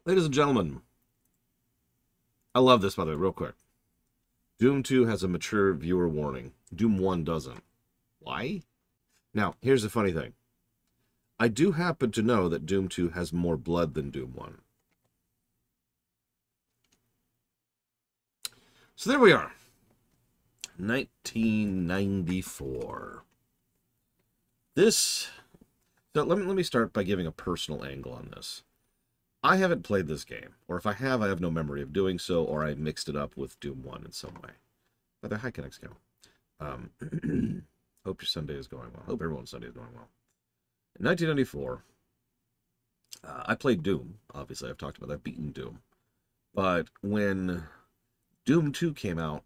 Ladies and gentlemen, I love this, by the way, real quick. Doom 2 has a mature viewer warning. Doom 1 doesn't. Why? Now, here's the funny thing. I do happen to know that Doom 2 has more blood than Doom 1. So there we are. 1994. So let me start by giving a personal angle on this. I haven't played this game, or if I have no memory of doing so, or I mixed it up with Doom 1 in some way. But hi, Connects go. Hope your Sunday is going well. Hope everyone's Sunday is going well. In 1994, I played Doom. Obviously, I've talked about that. I've beaten Doom. But when Doom 2 came out,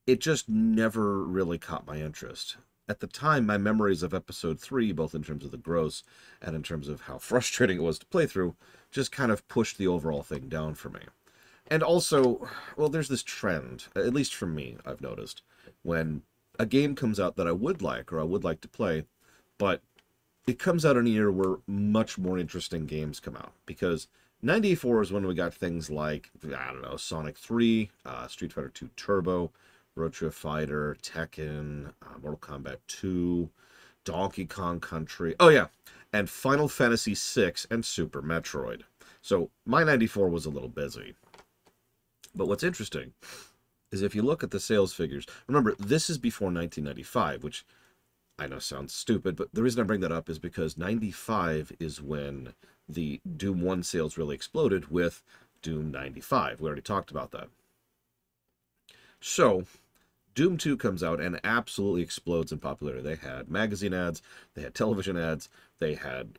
it just never really caught my interest. At the time, my memories of Episode 3, both in terms of the gross and in terms of how frustrating it was to play through, just kind of pushed the overall thing down for me. And also, well, there's this trend, at least for me, I've noticed, when a game comes out that I would like, or I would like to play, but it comes out in a year where much more interesting games come out. Because 94 is when we got things like, I don't know, Sonic 3, Street Fighter 2 Turbo, Virtua Fighter, Tekken, Mortal Kombat 2, Donkey Kong Country, oh yeah, and Final Fantasy VI and Super Metroid. So my 94 was a little busy. But what's interesting is if you look at the sales figures, remember, this is before 1995, which I know sounds stupid, but the reason I bring that up is because 95 is when the Doom 1 sales really exploded with Doom 95. We already talked about that. So Doom 2 comes out and absolutely explodes in popularity. They had magazine ads, they had television ads, they had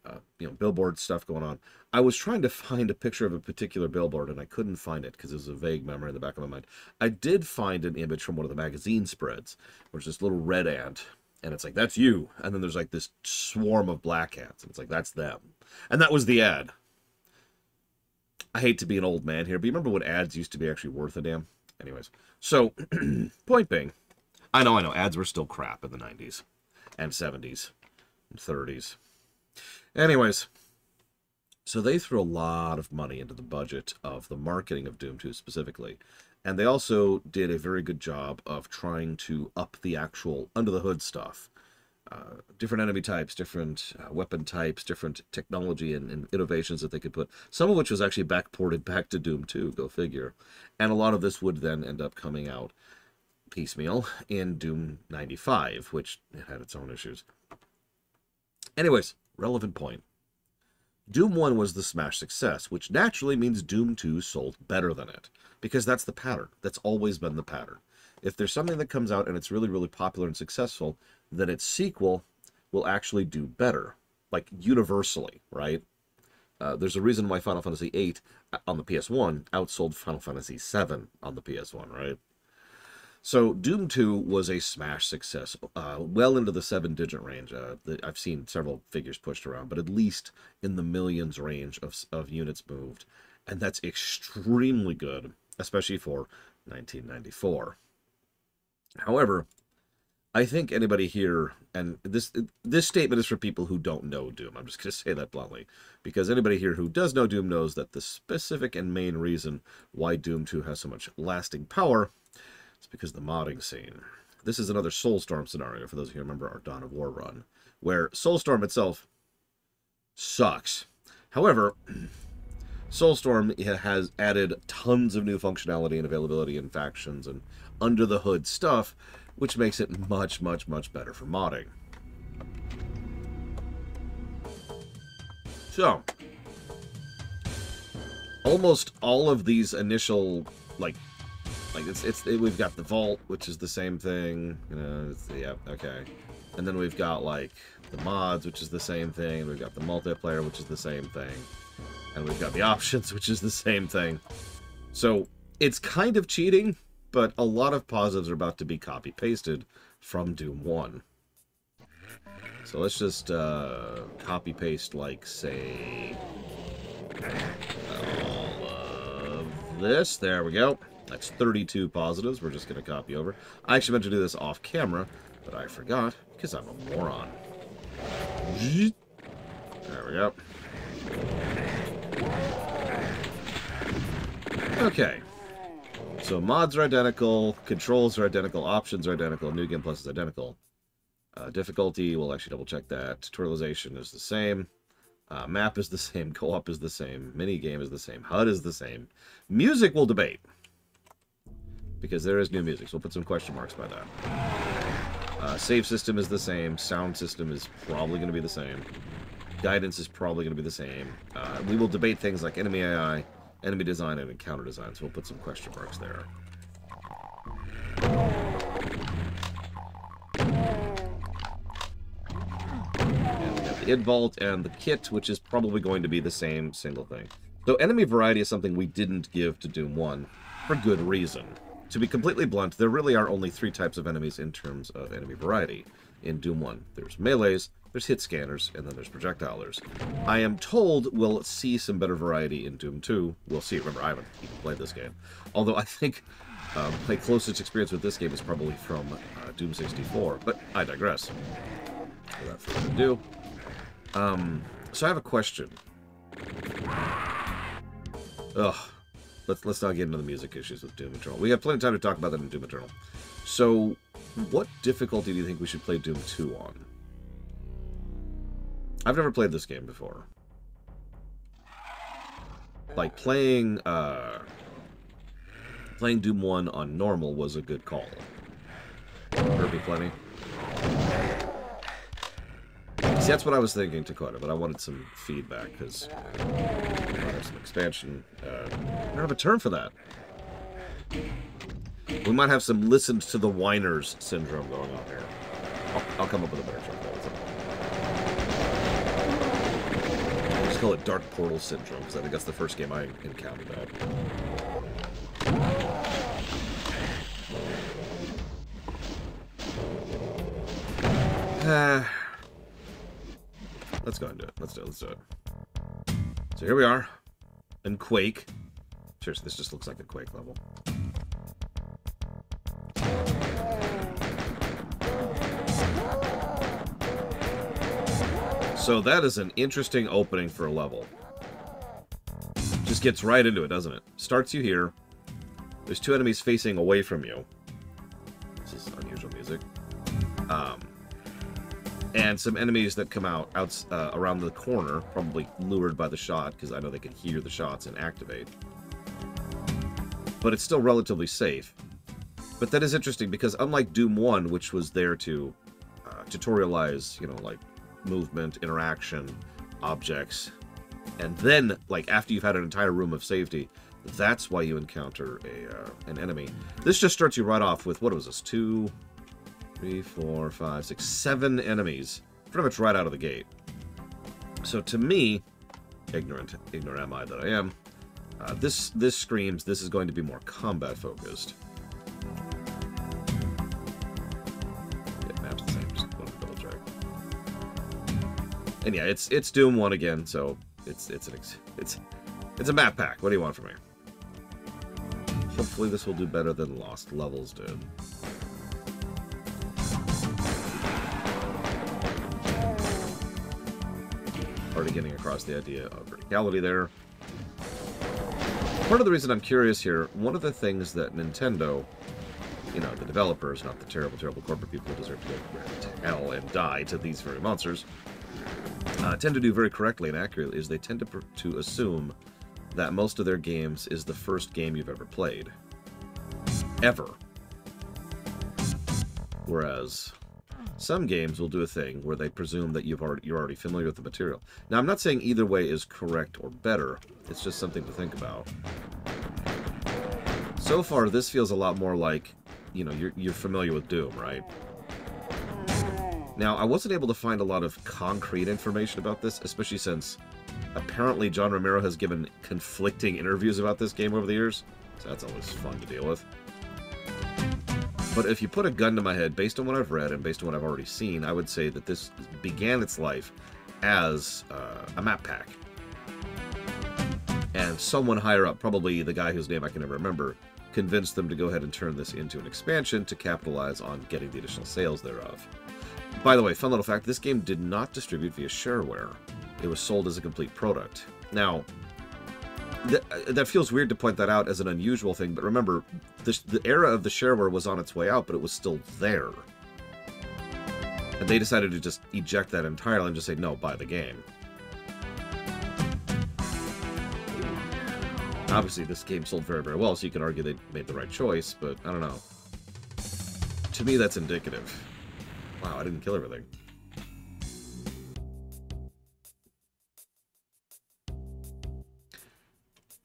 billboard stuff going on. I was trying to find a picture of a particular billboard and I couldn't find it because it was a vague memory in the back of my mind. I did find an image from one of the magazine spreads, where it's this little red ant, and it's like, that's you. And then there's like this swarm of black ants, and it's like, that's them. And that was the ad. I hate to be an old man here, but you remember when ads used to be actually worth a damn? Anyways, so, point being, I know, ads were still crap in the 90s, and 70s, and 30s. Anyways, so they threw a lot of money into the budget of the marketing of Doom 2 specifically, and they also did a very good job of trying to up the actual under-the-hood stuff. Different enemy types, different weapon types, different technology and innovations that they could put, some of which was actually backported back to Doom 2, go figure. And a lot of this would then end up coming out piecemeal in Doom 95, which had its own issues. Anyways, relevant point. Doom 1 was the smash success, which naturally means Doom 2 sold better than it, because that's the pattern. That's always been the pattern. If there's something that comes out and it's really, really popular and successful, then its sequel will actually do better, like universally, right? There's a reason why Final Fantasy VIII on the PS1 outsold Final Fantasy VII on the PS1, right? So Doom 2 was a smash success, well into the 7-digit range. I've seen several figures pushed around, but at least in the millions range of units moved. And that's extremely good, especially for 1994. However, I think anybody here, and this statement is for people who don't know Doom, I'm just going to say that bluntly, because anybody here who does know Doom knows that the specific and main reason why Doom 2 has so much lasting power is because of the modding scene. This is another Soulstorm scenario, for those of you who remember our Dawn of War run, where Soulstorm itself sucks. However, Soulstorm has added tons of new functionality and availability and factions and under-the-hood stuff, which makes it much, much, much better for modding. So, almost all of these initial, we've got the Vault, which is the same thing, yeah, okay. And then we've got, like, the mods, which is the same thing, we've got the multiplayer, which is the same thing, and we've got the options, which is the same thing. So, it's kind of cheating, but a lot of positives are about to be copy-pasted from Doom 1. So let's just copy-paste, like, say, all of this. There we go. That's 32 positives. We're just going to copy over. I actually meant to do this off-camera, but I forgot, because I'm a moron. There we go. Okay. So mods are identical, controls are identical, options are identical, New Game Plus is identical. Difficulty, we'll actually double check that. Tutorialization is the same. Map is the same. Co-op is the same. Minigame is the same. HUD is the same. Music we'll debate. Because there is new music, so we'll put some question marks by that. Save system is the same. Sound system is probably going to be the same. Guidance is probably going to be the same. We will debate things like enemy AI, enemy design, and encounter design, so we'll put some question marks there. And we have the id vault and the kit, which is probably going to be the same single thing. So enemy variety is something we didn't give to Doom 1 for good reason. To be completely blunt, there really are only 3 types of enemies in terms of enemy variety in Doom 1. There's melees, there's hit scanners, and then there's projectilers. I am told we'll see some better variety in Doom 2. We'll see. Remember, I haven't even played this game. Although I think my closest experience with this game is probably from Doom 64. But I digress. Without further ado. So I have a question. Ugh. Let's not get into the music issues with Doom Eternal. We have plenty of time to talk about that in Doom Eternal. So, what difficulty do you think we should play Doom 2 on? I've never played this game before. Like, playing Doom 1 on normal was a good call. Kirby plenty. See, that's what I was thinking, Dakota, but I wanted some feedback, because I have some expansion. I don't have a term for that. We might have some listened to the whiners syndrome going on here. I'll come up with a better term for that. I'll just call it Dark Portal syndrome, because I think that's the first game I encountered that. Let's go and do it. Let's do it. So here we are in Quake. Seriously, this just looks like a Quake level. So that is an interesting opening for a level. Just gets right into it, doesn't it? Starts you here. There's 2 enemies facing away from you. This is unusual music. And some enemies that come out around the corner, probably lured by the shot, because I know they can hear the shots and activate. But it's still relatively safe. But that is interesting, because unlike Doom 1, which was there to tutorialize, like, movement, interaction, objects, and then, like, after you've had an entire room of safety, that's why you encounter an enemy. This just starts you right off with, what was this, 2... 3, 4, 5, 6, 7 enemies, pretty much right out of the gate. So to me, ignorant am I that I am, this screams this is going to be more combat focused. Yeah, map's the same. Just want to double check. And yeah, it's Doom 1 again, so it's a map pack. What do you want from me? Hopefully this will do better than Lost Levels did. Already getting across the idea of verticality there. Part of the reason I'm curious here, one of the things that Nintendo, the developers, not the terrible, terrible corporate people who deserve to go to hell and die to these very monsters, tend to do very correctly and accurately is they tend to assume that most of their games is the first game you've ever played. Ever. Whereas some games will do a thing where they presume that you're already familiar with the material. Now, I'm not saying either way is correct or better. It's just something to think about. So far, this feels a lot more like, you're familiar with Doom, right? Now, I wasn't able to find a lot of concrete information about this, especially since apparently John Romero has given conflicting interviews about this game over the years. So that's always fun to deal with. But if you put a gun to my head, based on what I've read and based on what I've already seen, I would say that this began its life as a map pack. And someone higher up, probably the guy whose name I can never remember, convinced them to go ahead and turn this into an expansion to capitalize on getting the additional sales thereof. By the way, fun little fact, this game did not distribute via shareware. It was sold as a complete product. Now, that feels weird to point that out as an unusual thing, but remember, the era of the shareware was on its way out, but it was still there. And they decided to just eject that entirely and just say, no, buy the game. Obviously, this game sold very, very well, so you can argue they made the right choice, but I don't know. To me, that's indicative. Wow, I didn't kill everything.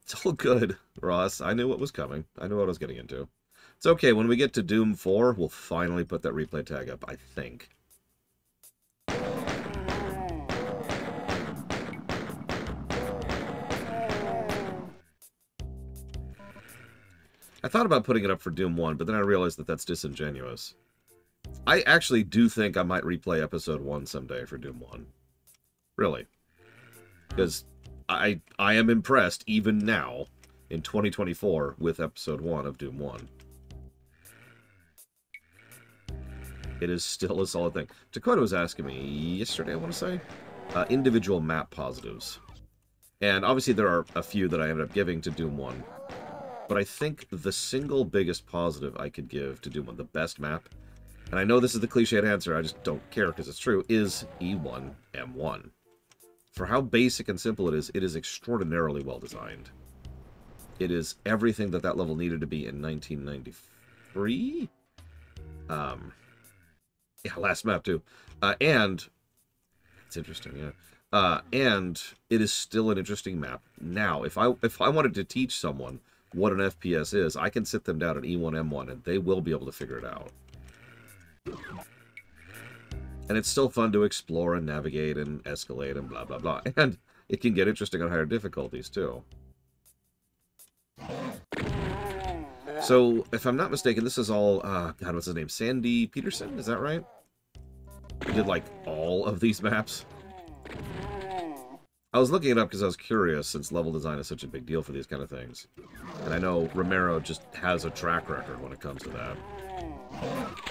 It's all good, Ross. I knew what was coming. I knew what I was getting into. It's okay. When we get to Doom 4, we'll finally put that replay tag up, I think. I thought about putting it up for Doom 1, but then I realized that that's disingenuous. I actually do think I might replay Episode 1 someday for Doom 1. Really. Because I am impressed, even now, in 2024, with Episode 1 of Doom 1. It is still a solid thing. Dakota was asking me yesterday, I want to say, individual map positives. And obviously there are a few that I ended up giving to Doom 1. But I think the single biggest positive I could give to Doom 1, the best map, and I know this is the cliched answer, I just don't care because it's true, is E1M1. For how basic and simple it is extraordinarily well designed. It is everything that that level needed to be in 1993? Yeah, last map too. And, it's interesting, yeah. And it is still an interesting map. Now, if I wanted to teach someone what an FPS is, I can sit them down at E1M1 and they will be able to figure it out. And it's still fun to explore and navigate and escalate and blah, blah, blah. And it can get interesting on higher difficulties, too. So, if I'm not mistaken, this is all, God, what's his name? Sandy Peterson? Is that right? He did, like, all of these maps? I was looking it up because I was curious, since level design is such a big deal for these kind of things. And I know Romero just has a track record when it comes to that.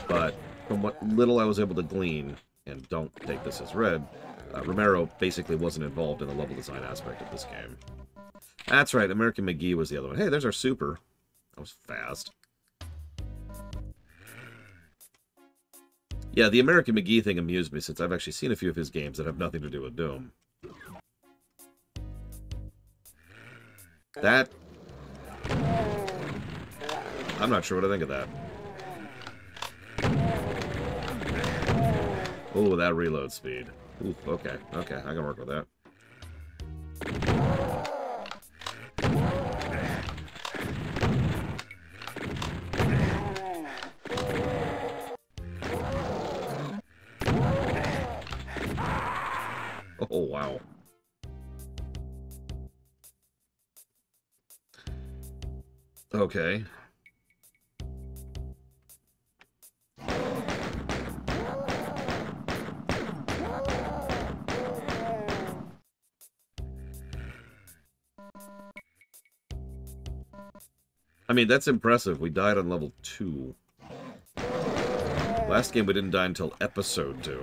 But from what little I was able to glean, and don't take this as read, Romero basically wasn't involved in the level design aspect of this game. That's right, American McGee was the other one. Hey, there's our super. That was fast. Yeah, the American McGee thing amused me, since I've actually seen a few of his games that have nothing to do with Doom. That... I'm not sure what I think of that. Oh, that reload speed. Ooh, okay, okay, I can work with that. Oh, wow. Okay. I mean, that's impressive. We died on level 2. Last game we didn't die until episode 2.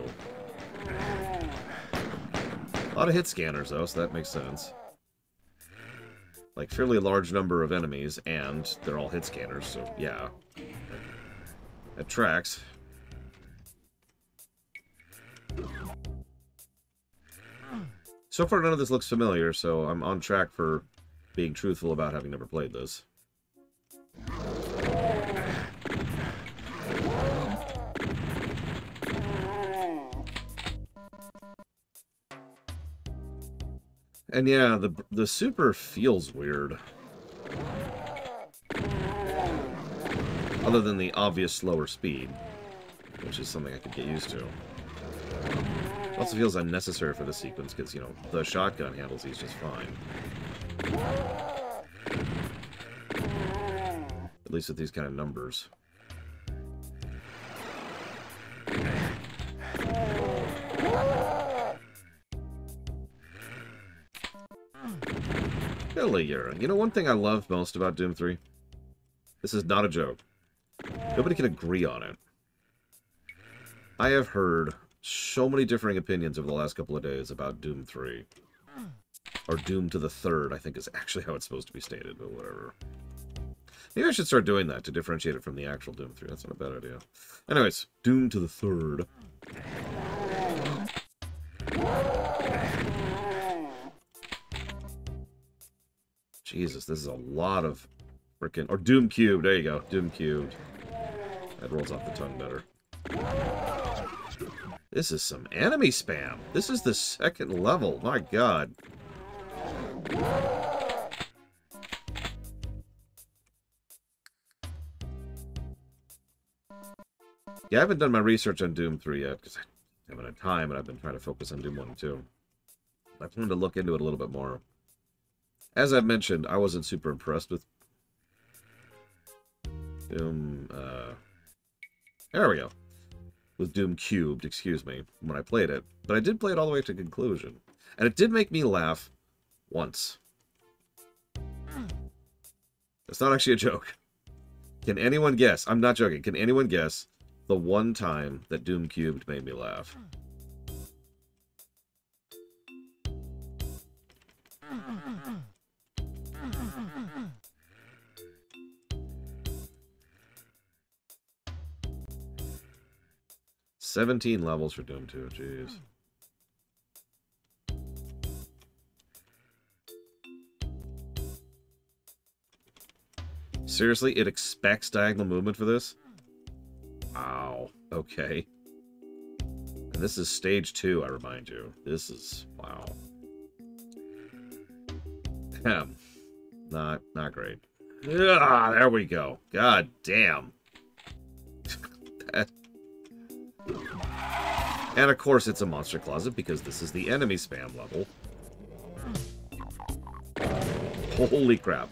A lot of hit scanners, though, so that makes sense. Like, fairly large number of enemies, and they're all hit scanners, so yeah. That tracks. So far, none of this looks familiar, so I'm on track for being truthful about having never played this. And yeah, the super feels weird. Other than the obvious slower speed, which is something I could get used to. It also feels unnecessary for the sequence because, you know, the shotgun handles these just fine. At least with these kind of numbers. Billy Urine. You know, one thing I love most about Doom 3? This is not a joke. Nobody can agree on it. I have heard so many differing opinions over the last couple of days about Doom 3. Or Doom to the Third, I think is actually how it's supposed to be stated, but whatever. Maybe I should start doing that to differentiate it from the actual Doom 3. That's not a bad idea. Anyways, Doom to the Third. Jesus, this is a lot of freaking... Or Doom Cubed. There you go. Doom Cubed. That rolls off the tongue better. This is some enemy spam. This is the second level. My god. Yeah, I haven't done my research on Doom 3 yet, because I haven't had time, and I've been trying to focus on Doom 1 and 2. I wanted to look into it a little bit more. As I've mentioned, I wasn't super impressed with Doom, there we go. With Doom Cubed, excuse me, when I played it. But I did play it all the way to conclusion. And it did make me laugh once. That's not actually a joke. Can anyone guess? I'm not joking. Can anyone guess the one time that Doom Cubed made me laugh? $17 levels for Doom 2, jeez. Seriously, it expects diagonal movement for this? Wow, okay. And this is stage 2, I remind you. This is, wow. Not great. Ah, there we go. God damn. And of course it's a monster closet because this is the enemy spam level. Holy crap.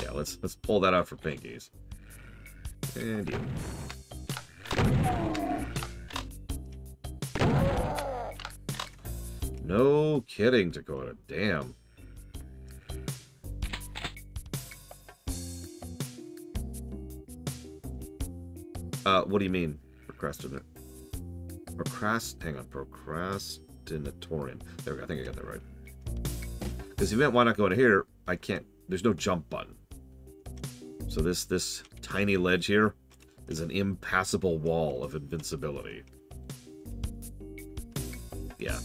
Yeah, let's pull that out for pinkies. And you. No kidding, Dakota. Damn. What do you mean, procrastinate? Hang on, procrastinatorium. There we go, I think I got that right. Because if you meant why not go into here, I can't, there's no jump button. So this tiny ledge here is an impassable wall of invincibility. Yeah.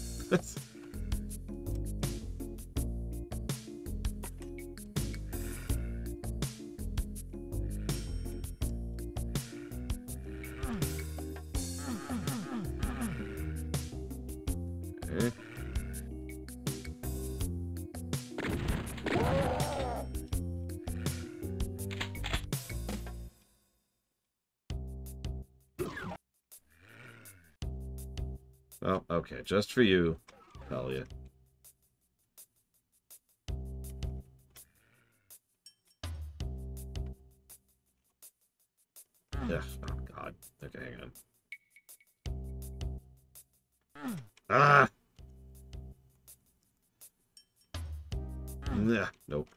Oh, okay, just for you, Talia. Ugh, oh god. Okay, hang on. Ah! Nah, nope.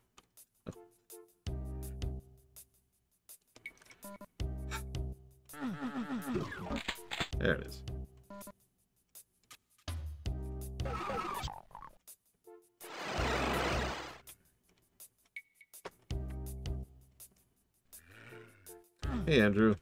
There it is. Hey, Andrew.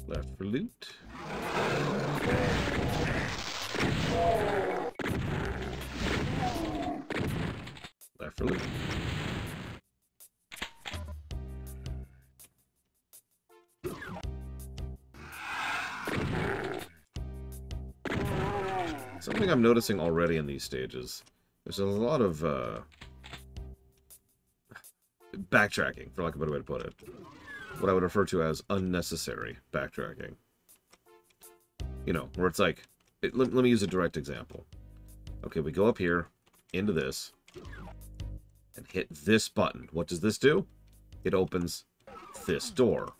Left for loot. Left for loot. Something I'm noticing already in these stages. There's a lot of backtracking, for lack of a better way to put it. What I would refer to as unnecessary backtracking. You know, where it's like, let me use a direct example. Okay, we go up here, into this, and hit this button. What does this do? It opens this door.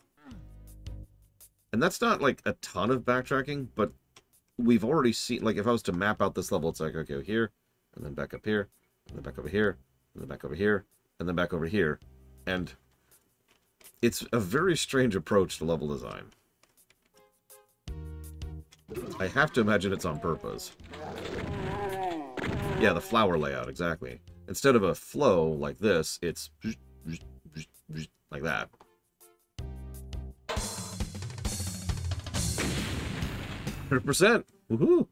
And that's not like a ton of backtracking, but we've already seen, like if I was to map out this level, it's like, okay, here, and then back up here, and then back over here, and then back over here, and then back over here. And it's a very strange approach to level design. I have to imagine it's on purpose. Yeah, the flower layout, exactly. Instead of a flow like this, it's like that. %. Woohoo!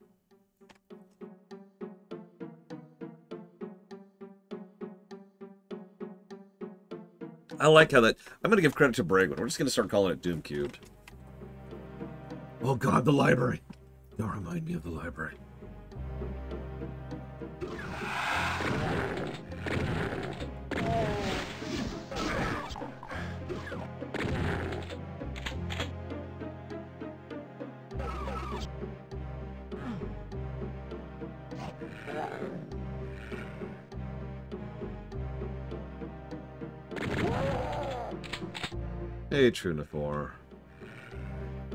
I like how that... I'm going to give credit to Bragwin. We're just going to start calling it Doom Cubed. Oh god, the library. Don't remind me of the library. Hey, Trunifor.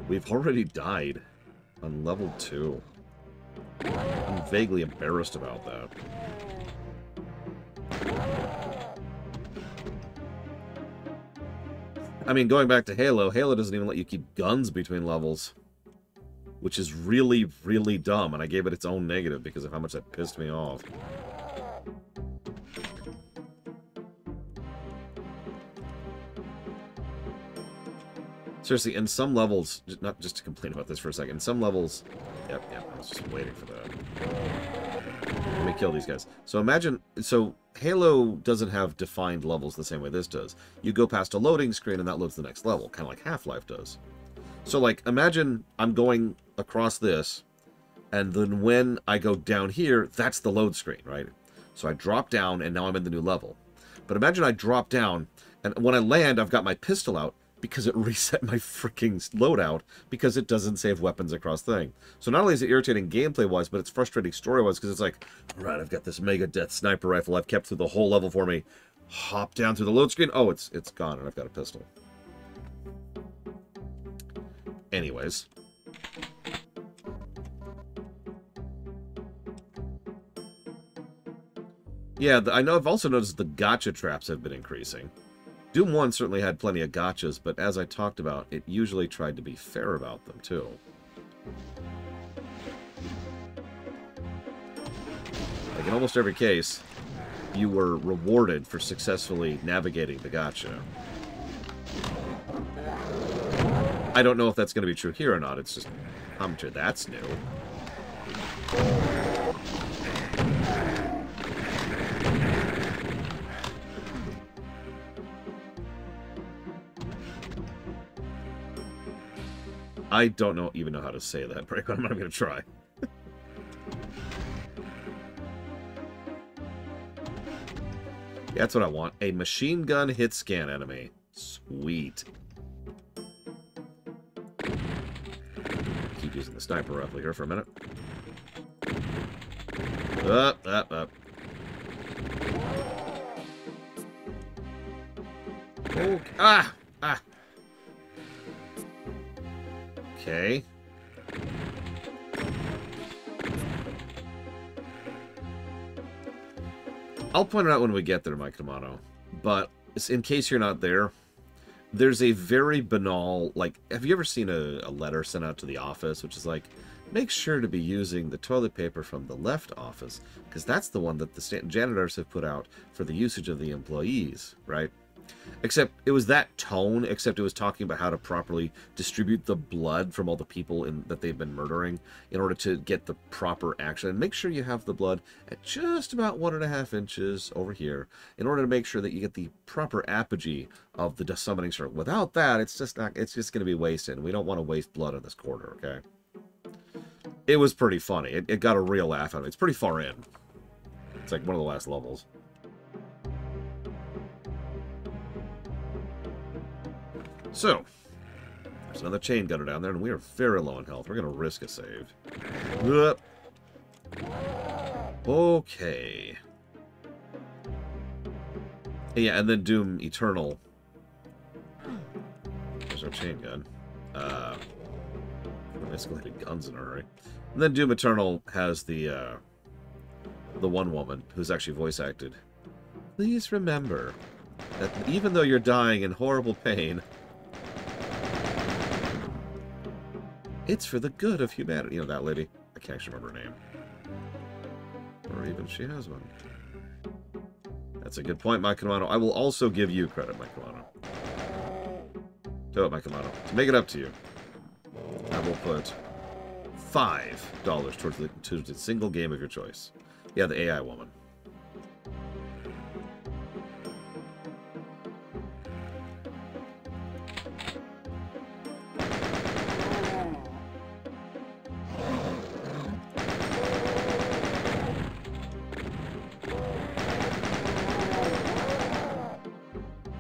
We've already died on level 2. I'm vaguely embarrassed about that. I mean, going back to Halo, Halo doesn't even let you keep guns between levels. Which is really, really dumb, and I gave it its own negative because of how much that pissed me off. Seriously, in some levels, not just to complain about this for a second, in some levels... Yep, I was just waiting for that. Let me kill these guys. So imagine... So, Halo doesn't have defined levels the same way this does. You go past a loading screen and that loads the next level, kind of like Half-Life does. So, like, imagine I'm going across this, and then when I go down here, that's the load screen, right? So I drop down, and now I'm in the new level. But imagine I drop down, and when I land, I've got my pistol out, because it reset my freaking loadout, because it doesn't save weapons across thing. So not only is it irritating gameplay-wise, but it's frustrating story-wise, because it's like, alright, I've got this Mega Death sniper rifle I've kept through the whole level for me. Hop down through the load screen, oh, it's gone, and I've got a pistol. Anyways. Yeah, I know I've also noticed the gacha traps have been increasing. Doom 1 certainly had plenty of gachas, but as I talked about, it usually tried to be fair about them, too. Like in almost every case, you were rewarded for successfully navigating the gacha. I don't know if that's going to be true here or not, it's just commentary. That's new. I don't even know how to say that, but I'm not going to try. That's what I want. A machine gun hit scan enemy. Sweet. Keep using the sniper rifle here for a minute. Up. Oh, ah! Okay. I'll point it out when we get there, Mike Tomato. But in case you're not there, there's a very banal, like, have you ever seen a letter sent out to the office, which is like, make sure to be using the toilet paper from the left office, because that's the one that the janitors have put out for the usage of the employees, right? Except it was that tone, except it was talking about how to properly distribute the blood from all the people that they've been murdering in order to get the proper action. And make sure you have the blood at just about 1.5 inches over here in order to make sure that you get the proper apogee of the summoning circle. Without that, it's just going to be wasted. We don't want to waste blood in this quarter, okay? It was pretty funny. It got a real laugh out of it. It's pretty far in. It's like one of the last levels. So, there's another chain gunner down there, and we are very low on health. We're going to risk a save. Okay. Yeah, and then Doom Eternal. There's our chain gun. Escalated guns in a hurry. And then Doom Eternal has the one woman who's actually voice acted. Please remember that even though you're dying in horrible pain, it's for the good of humanity. You know, that lady. I can't actually remember her name. Or even she has one. That's a good point, Mike Kamano. I will also give you credit, Mike Kamano. Do it, Mike Kamano. To make it up to you, I will put $5 towards the single game of your choice. Yeah, the AI woman.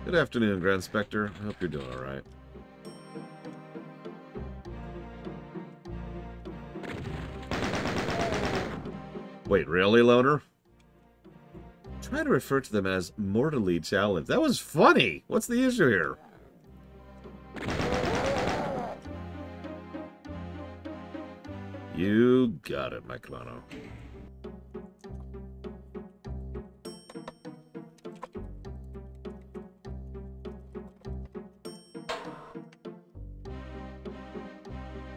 Good afternoon, Grand Spectre. I hope you're doing all right. Wait, really, Loner? Try to refer to them as mortally challenged. That was funny! What's the issue here? You got it, Mike Kamano.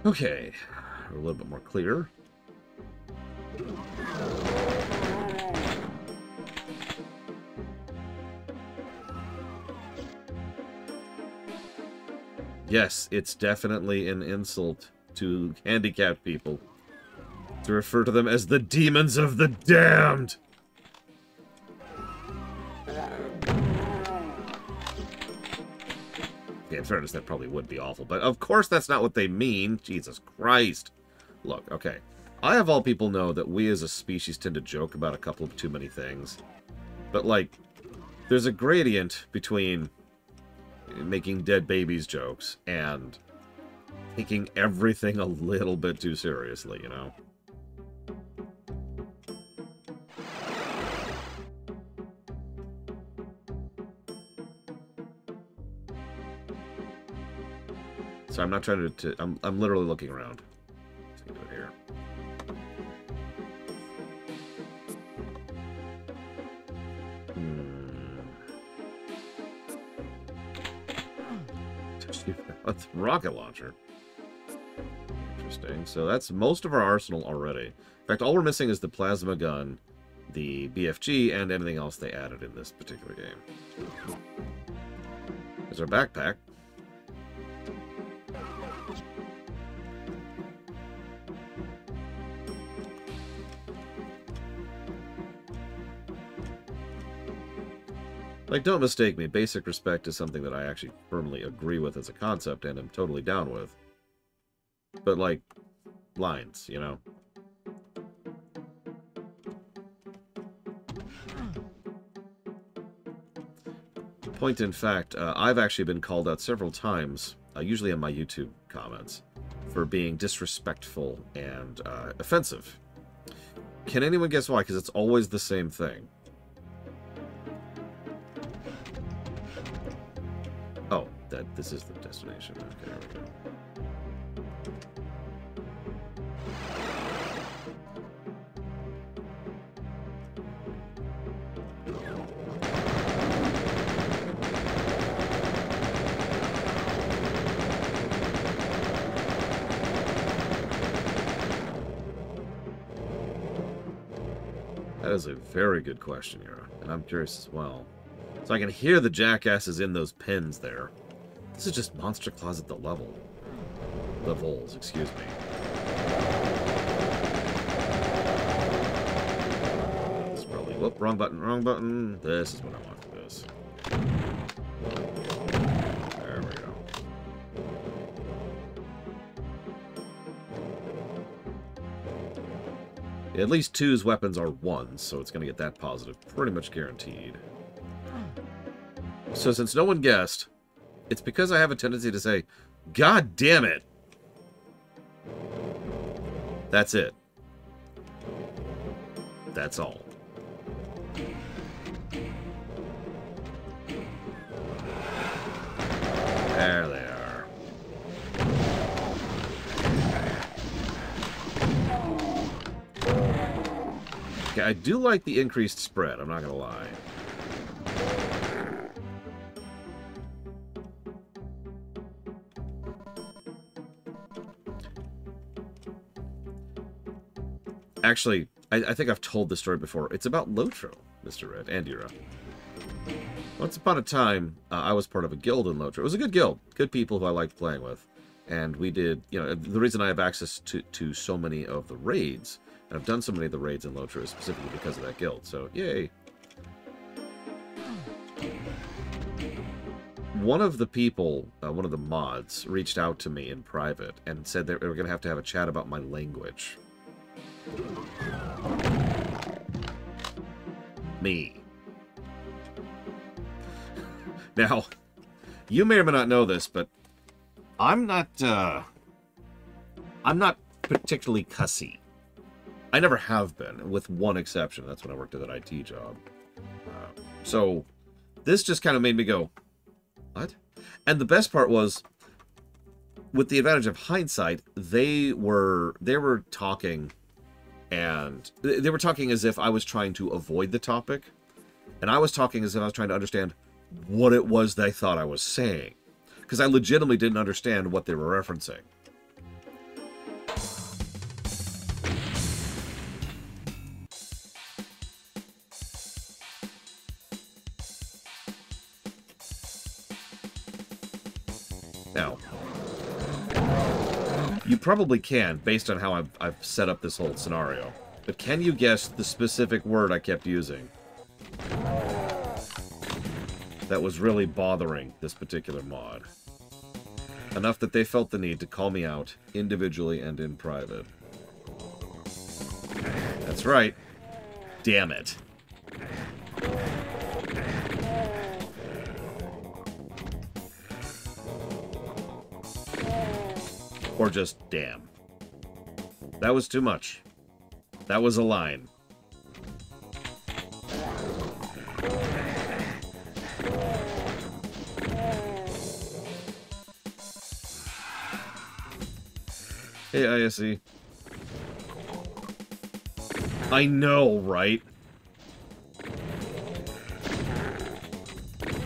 Okay, we're a little bit more clear. Yes, it's definitely an insult to handicapped people to refer to them as the demons of the damned. Yeah, in fairness, that probably would be awful, but of course that's not what they mean. Jesus Christ. Look, okay. I, of all people, know that we as a species tend to joke about a couple of too many things. But, like, there's a gradient between making dead babies jokes and taking everything a little bit too seriously, you know? So I'm not trying to I'm literally looking around. Let's do it here. That's a rocket launcher. Interesting. So that's most of our arsenal already. In fact, all we're missing is the plasma gun, the BFG, and anything else they added in this particular game. There's our backpack. Like, don't mistake me, basic respect is something that I actually firmly agree with as a concept and am totally down with. But, like, lines, you know? Point in fact, I've actually been called out several times, usually in my YouTube comments, for being disrespectful and offensive. Can anyone guess why? Because it's always the same thing. Oh, this is the destination. Okay, there we go. That is a very good question, Yura, and I'm curious as well. So I can hear the jackasses in those pens there. This is just Monster Closet the level. Levels, excuse me. This is probably... Whoop, wrong button, wrong button. This is what I want for this. There we go. At least 2's weapons are 1s, so it's going to get that positive. Pretty much guaranteed. So since no one guessed, it's because I have a tendency to say, God damn it! That's it. That's all. There they are. Okay, I do like the increased spread, I'm not gonna lie. Actually, I think I've told this story before. It's about Lotro, Mr. Red, and Ira. Once upon a time, I was part of a guild in Lotro. It was a good guild. Good people who I liked playing with. And we did, you know, the reason I have access to so many of the raids, and I've done so many of the raids in Lotro is specifically because of that guild. So, yay. One of the people, one of the mods, reached out to me in private and said they were going to have a chat about my language. Me. Now, you may or may not know this, but I'm not particularly cussy. I never have been, with one exception. That's when I worked at that IT job. So, this just kind of made me go, what? And the best part was, with the advantage of hindsight, they were talking, and they were talking as if I was trying to avoid the topic, and I was talking as if I was trying to understand what it was they thought I was saying, because I legitimately didn't understand what they were referencing. Now, you probably can, based on how I've set up this whole scenario, but can you guess the specific word I kept using that was really bothering this particular mod? Enough that they felt the need to call me out individually and in private. That's right. Damn it. Or just damn. That was too much. That was a line. Hey, ISE. I know, right?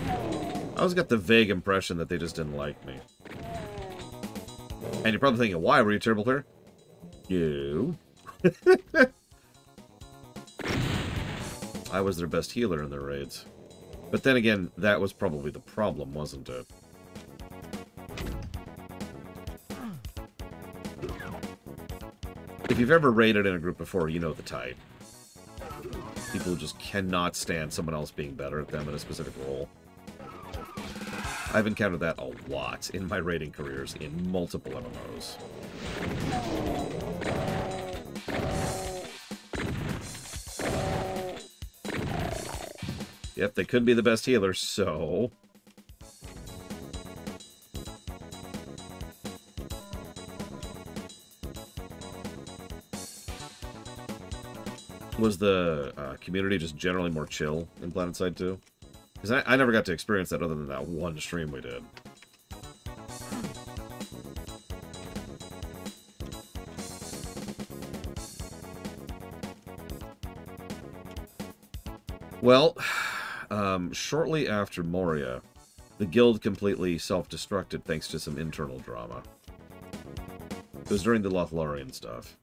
I always got the vague impression that they just didn't like me. And you're probably thinking, why were you terrible player? You. I was their best healer in their raids. But then again, that was probably the problem, wasn't it? If you've ever raided in a group before, you know the type. People who just cannot stand someone else being better at them in a specific role. I've encountered that a lot in my raiding careers in multiple MMOs. Yep, they could be the best healer, so... Was the community just generally more chill in PlanetSide 2? Because I never got to experience that other than that one stream we did. Well, shortly after Moria, the guild completely self-destructed thanks to some internal drama. It was during the Lothlorien stuff.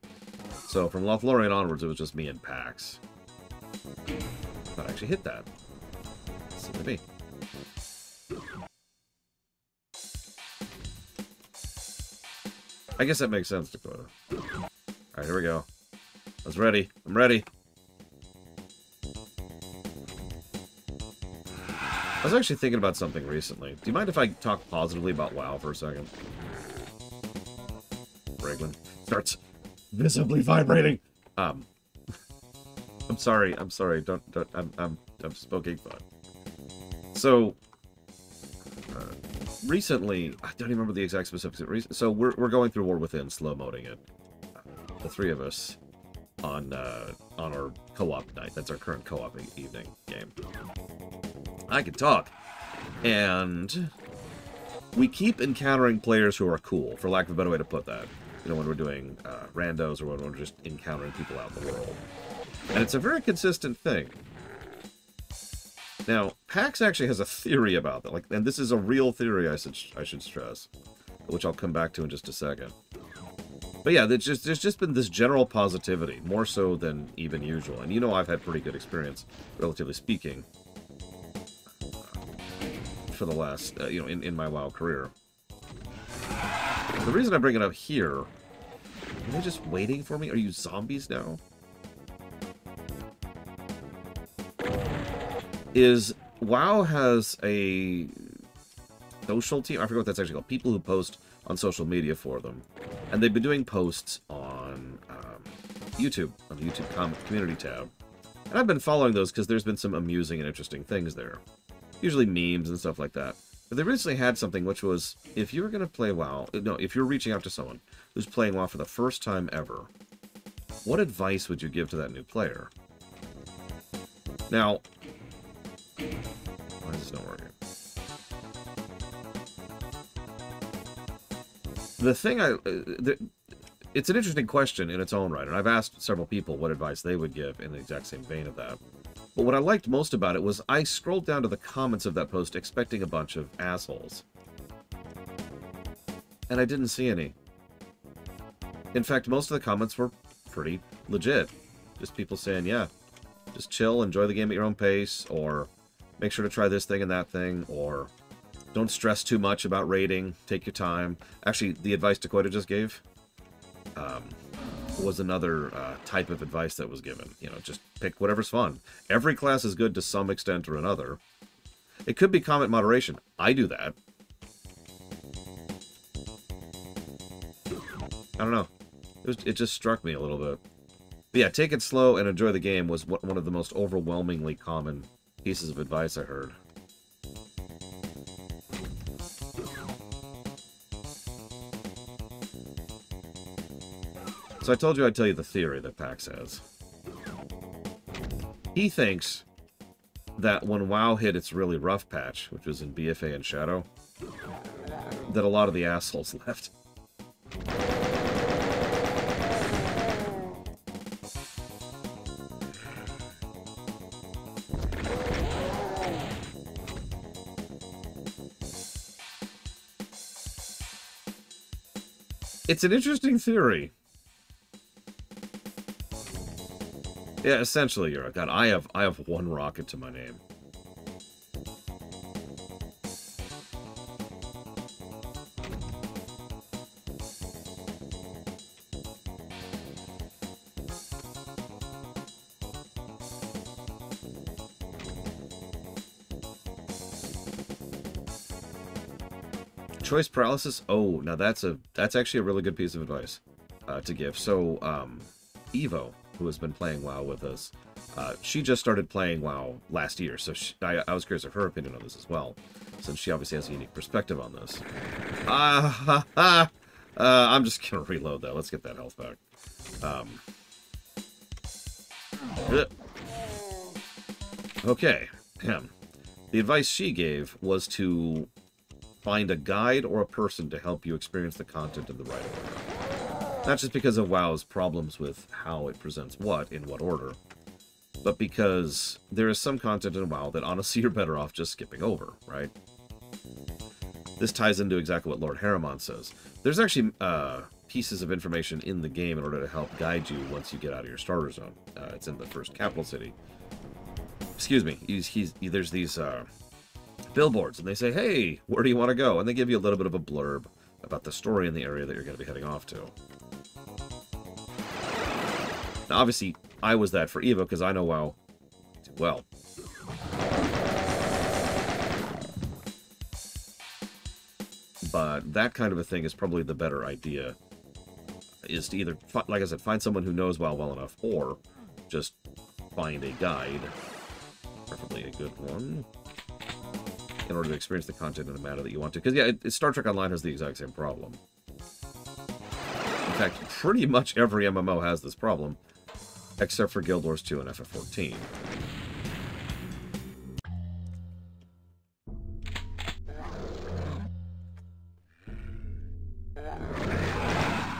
So from Lothlorien onwards, it was just me and Pax. But I actually hit that. Silly me. I guess that makes sense, Dakota. Alright, here we go. I was ready. I'm ready. I was actually thinking about something recently. Do you mind if I talk positively about WoW for a second? Raglan starts visibly vibrating. I'm sorry. I'm sorry. Don't. I'm smoking fun. So, recently, I don't even remember the exact specifics. So we're going through War Within, slow moding it. The three of us on our co-op night. That's our current co-op evening game. I can talk, and we keep encountering players who are cool, for lack of a better way to put that. You know, when we're doing randos or when we're just encountering people out in the world. And it's a very consistent thing. Now, PAX actually has a theory about that, and this is a real theory, I should stress, which I'll come back to in just a second. But yeah, there's just been this general positivity, more so than even usual. And you know I've had pretty good experience, relatively speaking, for the last, in my WoW career. The reason I bring it up here, are they just waiting for me? Are you zombies now? Is WoW has a social team. I forget what that's actually called. People who post on social media for them. And they've been doing posts on YouTube, on the YouTube community tab. And I've been following those because there's been some amusing and interesting things there. Usually memes and stuff like that. But they recently had something which was, if you were going to play WoW, no, if you're reaching out to someone who's playing WoW for the first time ever, what advice would you give to that new player? Now, why is this not working? The thing it's an interesting question in its own right, and I've asked several people what advice they would give in the exact same vein of that. But what I liked most about it was I scrolled down to the comments of that post expecting a bunch of assholes. And I didn't see any. In fact, most of the comments were pretty legit. Just people saying, yeah, just chill, enjoy the game at your own pace, or make sure to try this thing and that thing, or don't stress too much about raiding, take your time. Actually, the advice Dakota just gave was another type of advice that was given. You know, just pick whatever's fun. Every class is good to some extent or another. It could be comment moderation. I do that. I don't know. It just struck me a little bit. But yeah, take it slow and enjoy the game was one of the most overwhelmingly common pieces of advice I heard. So I told you I'd tell you the theory that PAX has. He thinks that when WoW hit its really rough patch, which was in BFA and Shadow, that a lot of the assholes left. It's an interesting theory. Yeah, essentially, you're God. I have one rocket to my name. Choice paralysis. Oh, now that's actually a really good piece of advice to give. So, Evo, who has been playing WoW with us, she just started playing WoW last year, so I was curious of her opinion on this as well, since she obviously has a unique perspective on this. I'm just gonna reload that. Let's get that health back. Okay, the advice she gave was to find a guide or a person to help you experience the content of the right order. Not just because of WoW's problems with how it presents what in what order, but because there is some content in WoW that honestly you're better off just skipping over, right? This ties into exactly what Lord Harriman says. There's actually pieces of information in the game in order to help guide you once you get out of your starter zone. It's in the first capital city. Excuse me. There's these billboards, and they say, hey, where do you want to go? And they give you a little bit of a blurb about the story in the area that you're going to be heading off to. Now, obviously, I was that for Evo because I know WoW too well. But that kind of a thing is probably the better idea, is to either, like I said, find someone who knows WoW well enough, or just find a guide, preferably a good one, in order to experience the content in a manner that you want to. Because, yeah, Star Trek Online has the exact same problem. In fact, pretty much every MMO has this problem, except for Guild Wars 2 and FF14.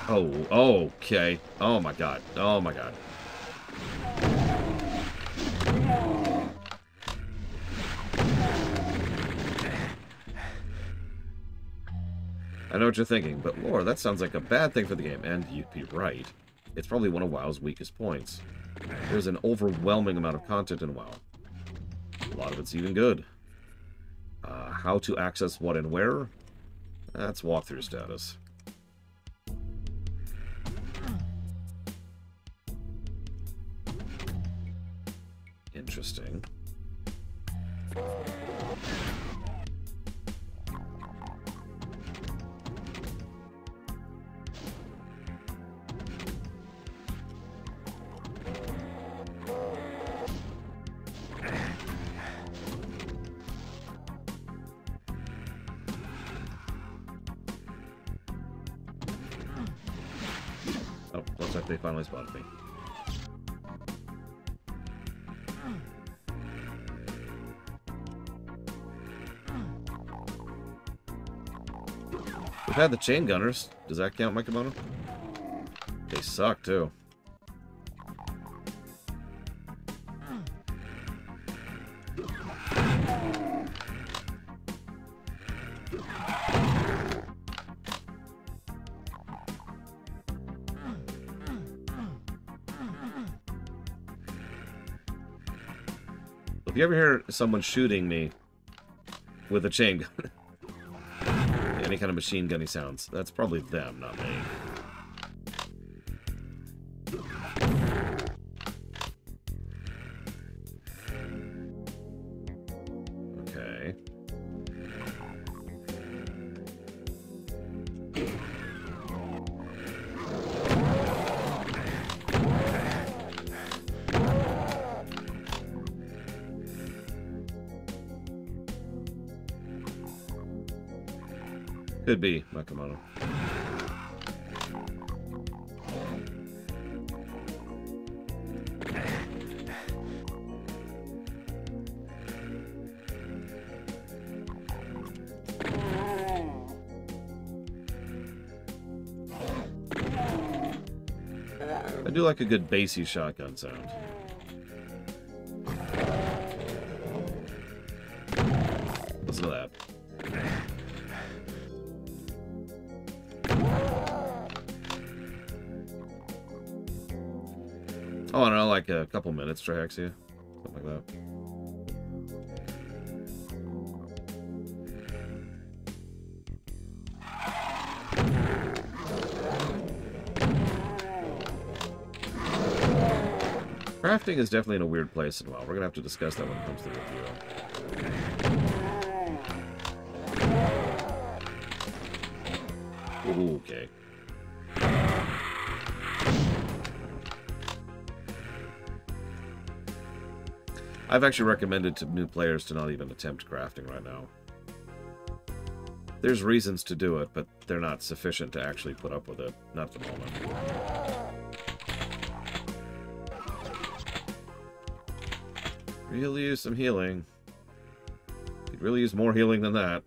Oh, okay. Oh my god. Oh my god. I know what you're thinking, but lore, that sounds like a bad thing for the game, and you'd be right. It's probably one of WoW's weakest points. There's an overwhelming amount of content in WoW. A lot of it's even good. How to access what and where? That's walkthrough status. Interesting. Oh, looks like they finally spotted me. We've had the chain gunners. Does that count, Mikemono? They suck, too. If you ever hear someone shooting me with a chain gun, any kind of machine gunny sounds, that's probably them, not me. Okay. Could be, Mikemono. I do like a good bassy shotgun sound. Listen to that. Oh, I don't know, like a couple minutes, Triaxia. Something like that. Crafting is definitely in a weird place in WoW. We're gonna have to discuss that when it comes to the review. Ooh, okay. I've actually recommended to new players to not even attempt crafting right now. There's reasons to do it, but they're not sufficient to actually put up with it. Not at the moment. Really use some healing. Could really use more healing than that.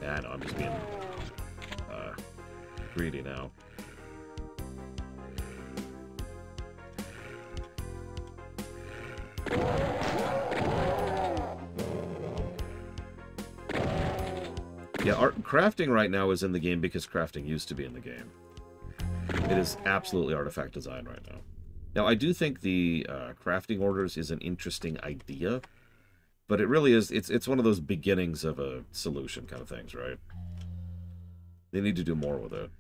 Yeah, I know, I'm just being greedy now. Yeah, crafting right now is in the game because crafting used to be in the game. It is absolutely artifact design right now. Now, I do think the crafting orders is an interesting idea, but it really is, it's one of those beginnings of a solution kind of things, right? They need to do more with it.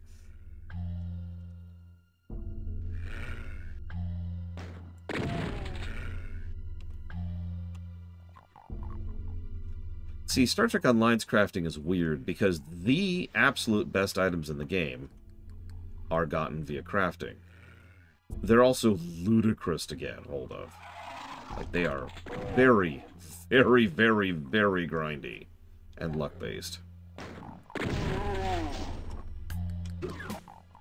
See, Star Trek Online's crafting is weird because the absolute best items in the game are gotten via crafting. They're also ludicrous to get hold of. Like, they are very, very, very, very grindy and luck-based.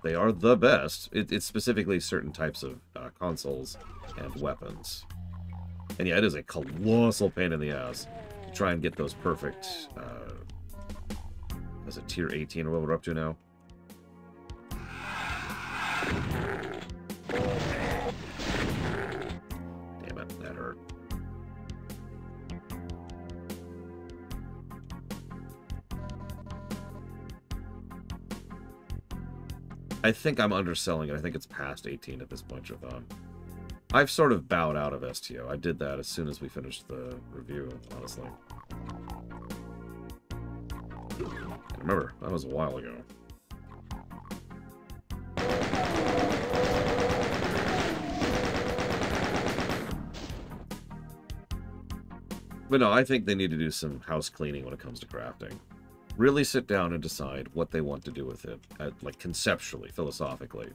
They are the best. It's specifically certain types of consoles and weapons. And yeah, it is a colossal pain in the ass to try and get those perfect, as a tier 18 or what we're up to now. Damn it, that hurt. I think I'm underselling it. I think it's past 18 at this point, Jathan. I've sort of bowed out of STO. I did that as soon as we finished the review, honestly. And remember, that was a while ago. But no, I think they need to do some house cleaning when it comes to crafting. Really sit down and decide what they want to do with it, like conceptually, philosophically,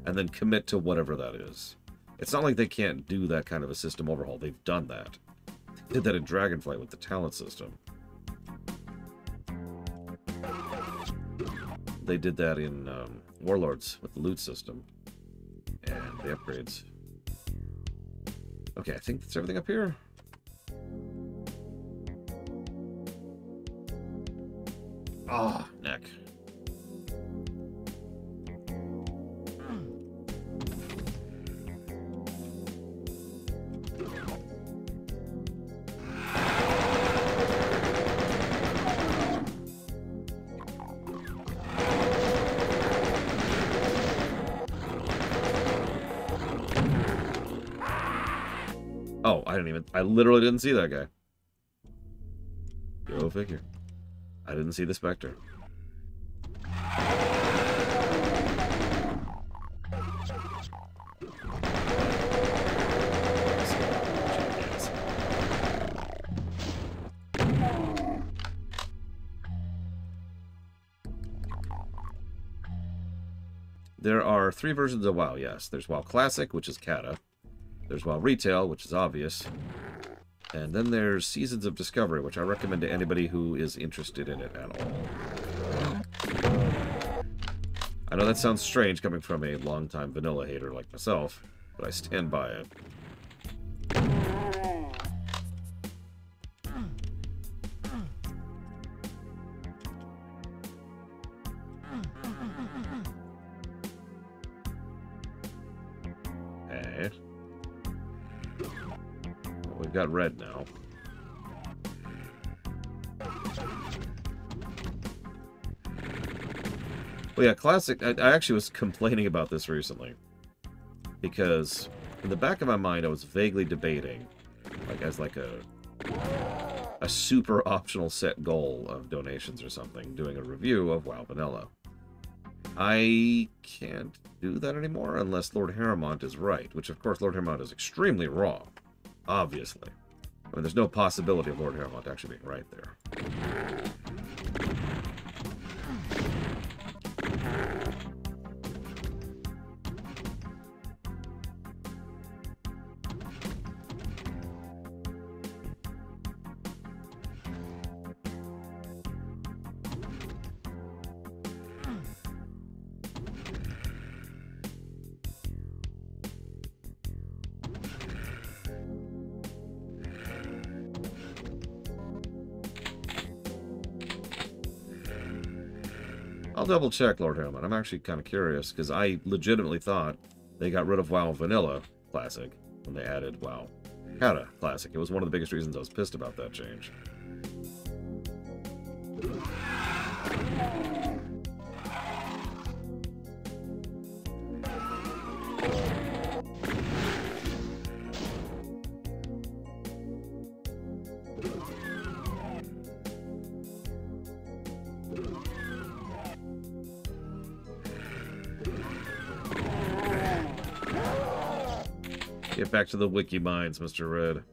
and then commit to whatever that is. It's not like they can't do that kind of a system overhaul. They've done that. They did that in Dragonflight with the talent system. They did that in Warlords with the loot system and the upgrades. Okay, I think that's everything up here. Ah, neck. Oh, I literally didn't see that guy. Go figure. I didn't see the Spectre. There are 3 versions of WoW, yes. There's WoW Classic, which is Kata. There's WoW Retail, which is obvious. And then there's Seasons of Discovery, which I recommend to anybody who is interested in it at all. I know that sounds strange coming from a longtime vanilla hater like myself, but I stand by it. Okay. Well, we've got red now. Well, yeah, Classic, I actually was complaining about this recently. Because in the back of my mind, I was vaguely debating, like, as like a super optional set goal of donations or something, doing a review of WoW Vanilla. I can't do that anymore unless Lord Harrowmont is right, which of course Lord Harrowmont is extremely wrong, obviously. I mean, there's no possibility of Lord Harrowmont actually being right there. I'll double check Lord Harrowmont. I'm actually kind of curious, because I legitimately thought they got rid of WoW Vanilla Classic when they added WoW Kata Classic. It was one of the biggest reasons I was pissed about that change. Get back to the wiki mines, Mr. Red.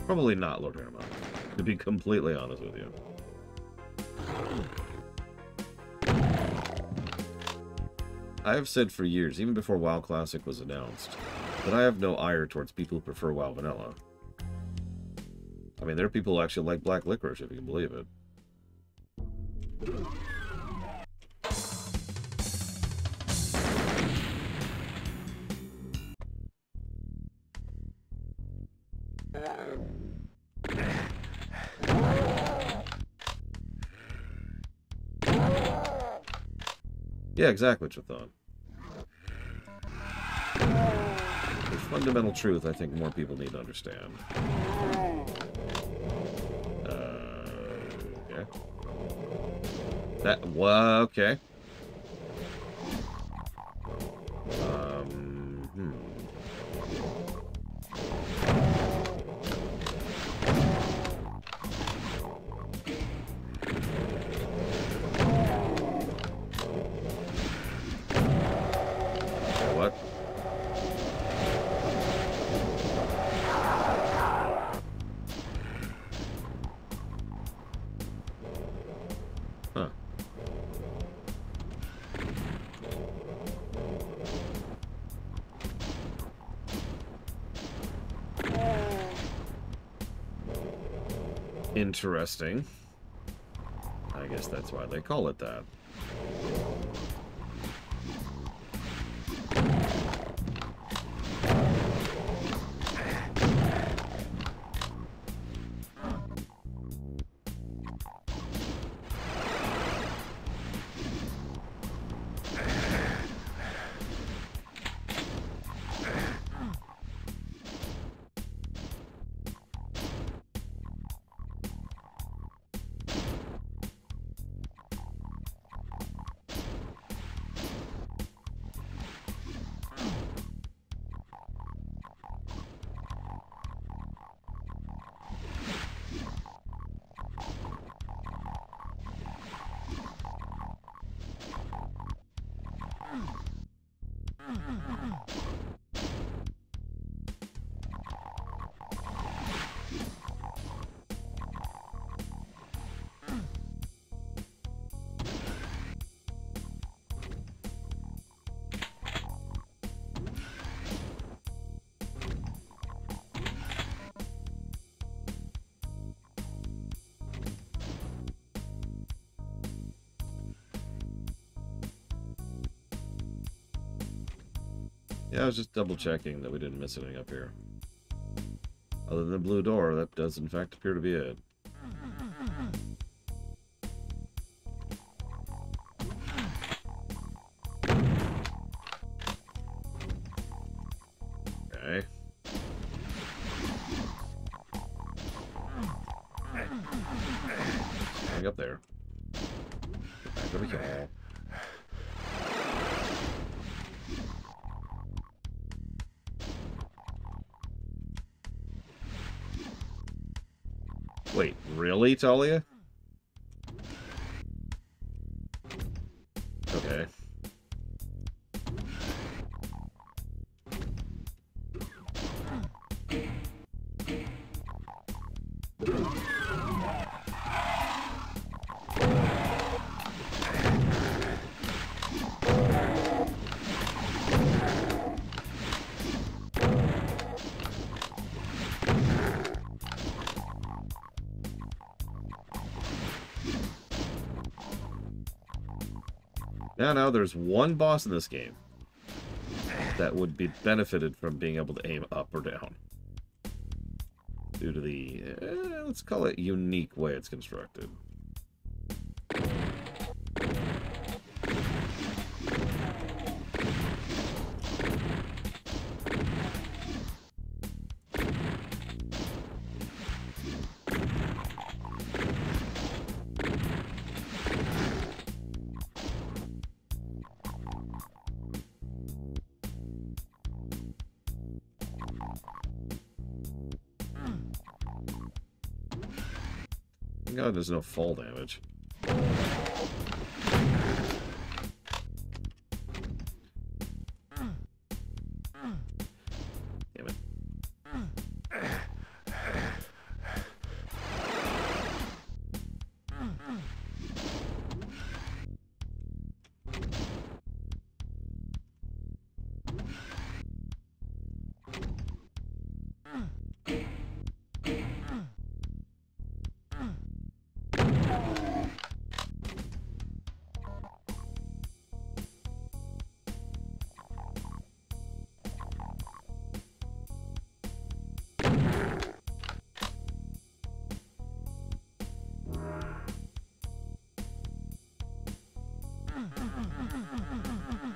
Probably not Lord Harriman, to be completely honest with you. I have said for years, even before WoW Classic was announced, that I have no ire towards people who prefer WoW Vanilla. I mean, there are people who actually like Black Licorice, if you can believe it. Yeah, exactly, Chthon. The fundamental truth I think more people need to understand. Okay. Well, okay. What? Huh. Interesting. I guess that's why they call it that. Yeah, I was just double checking that we didn't miss anything up here. Other than the blue door, that does in fact appear to be it. Okay. Hang up there. Back over here. Wait, really, Talia? Okay. Now there's one boss in this game that would be benefited from being able to aim up or down. Due to the, let's call it, unique way it's constructed. God, there's no fall damage. Damn it.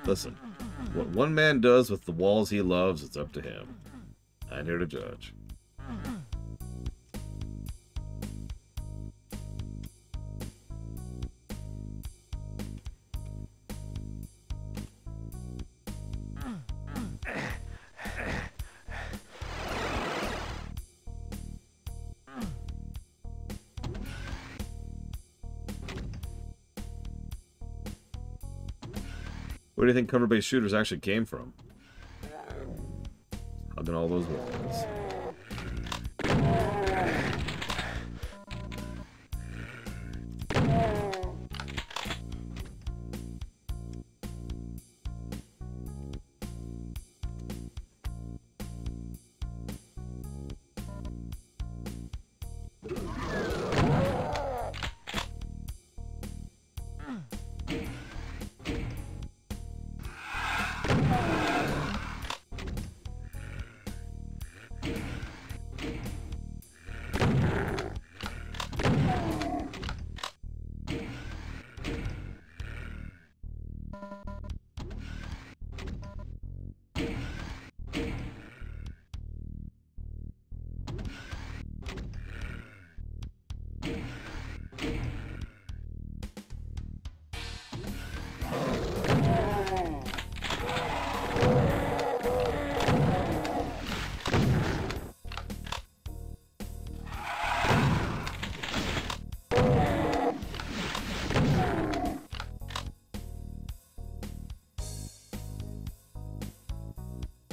Listen, what one man does with the walls he loves, it's up to him. I'm here to judge. Where do you think cover-based shooters actually came from? Hugging all those walls.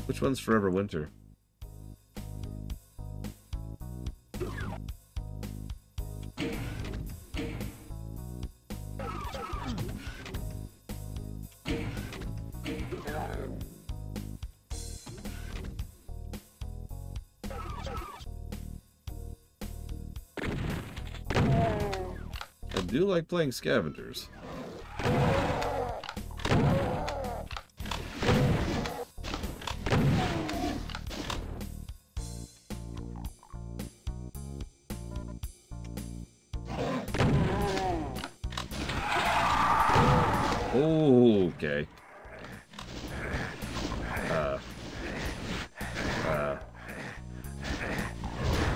Which one's Forever Winter? I do like playing scavengers. Okay.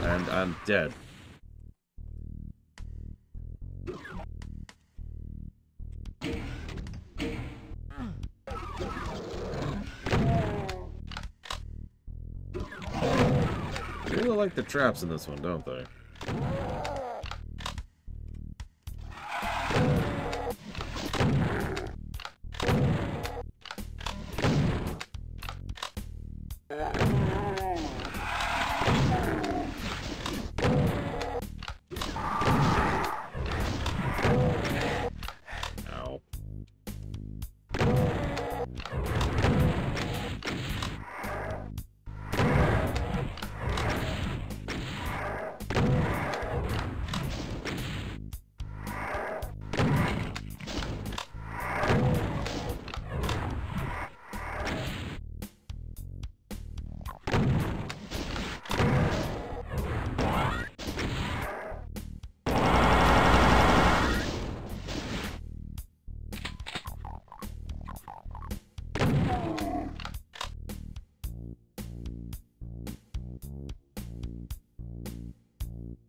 And I'm dead. They really like the traps in this one, don't they?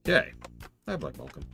Okay. Hi, Black Malcolm.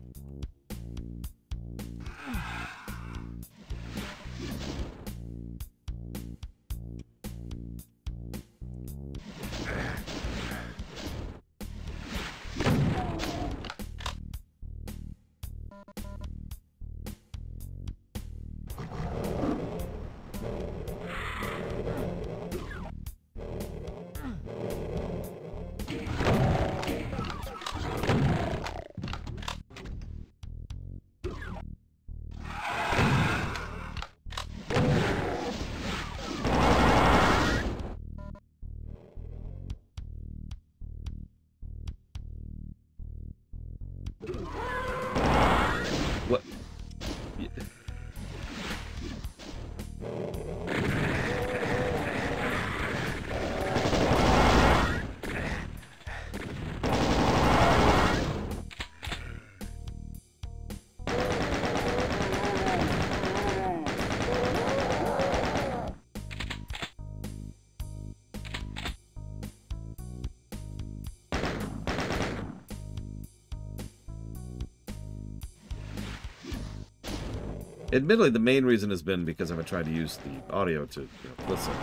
Admittedly, the main reason has been because I've been trying to use the audio to listen.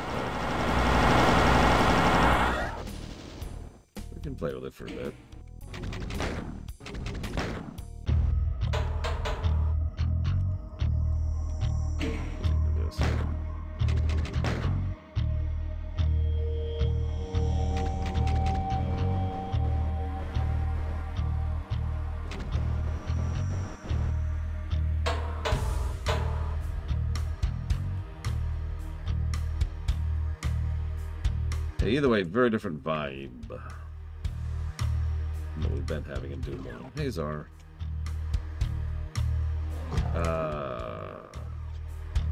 We can play with it for a bit. Either way, very different vibe than what we've been having in Doom 1. Hey, Czar.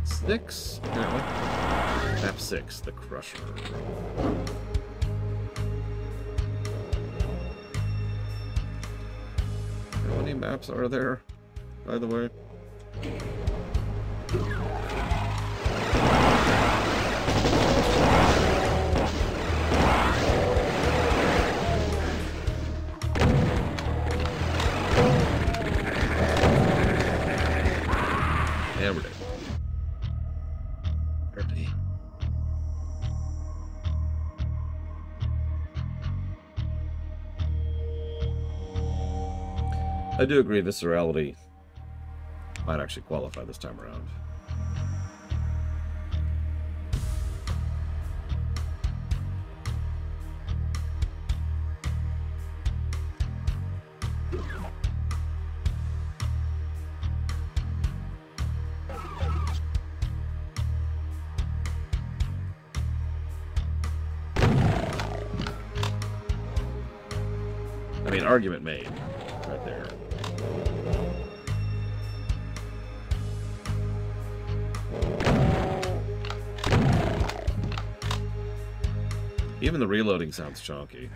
6? Apparently. Map 6, the Crusher. How many maps are there, by the way? I do agree viscerality might actually qualify this time around. I mean, argument made right there. Even the reloading sounds chonky.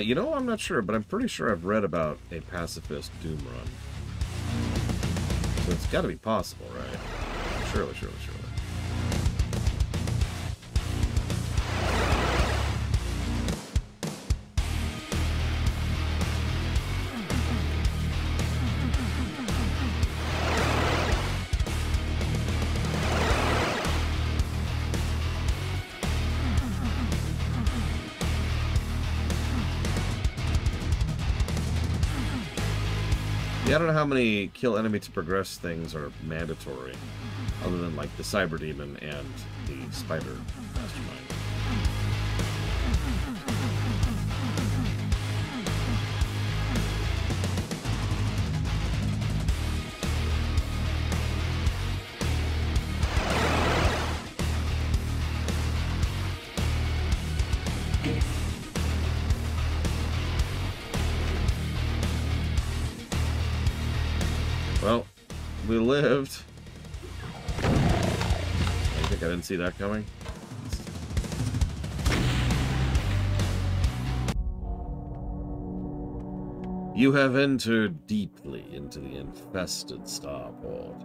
You know, I'm not sure, but I'm pretty sure I've read about a pacifist Doom run. So it's got to be possible, right? Surely. Yeah, I don't know how many kill enemy to progress things are mandatory, other than like the Cyber Demon and the Spider Mastermind. Well, we lived. I think I didn't see that coming. You have entered deeply into the infested starport.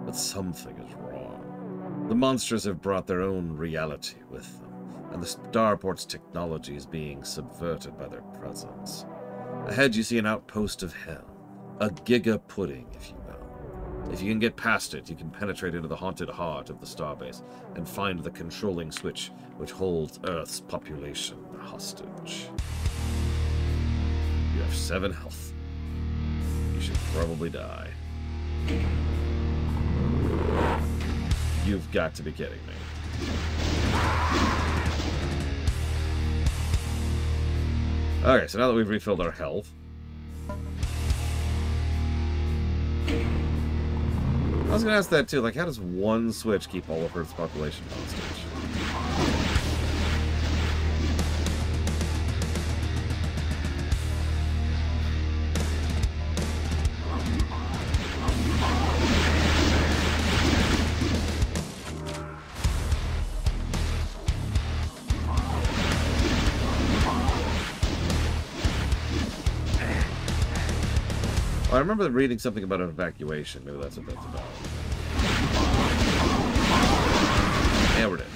But something is wrong. The monsters have brought their own reality with them, and the starport's technology is being subverted by their presence. Ahead you see an outpost of hell, a giga pudding, if you will. If you can get past it, you can penetrate into the haunted heart of the starbase and find the controlling switch which holds Earth's population hostage. You have 7 health. You should probably die. You've got to be kidding me. Okay, so now that we've refilled our health, I was going to ask that too, like, how does one switch keep all of Earth's population hostage? I remember reading something about an evacuation. Maybe that's what that's about. Yeah, we're dead.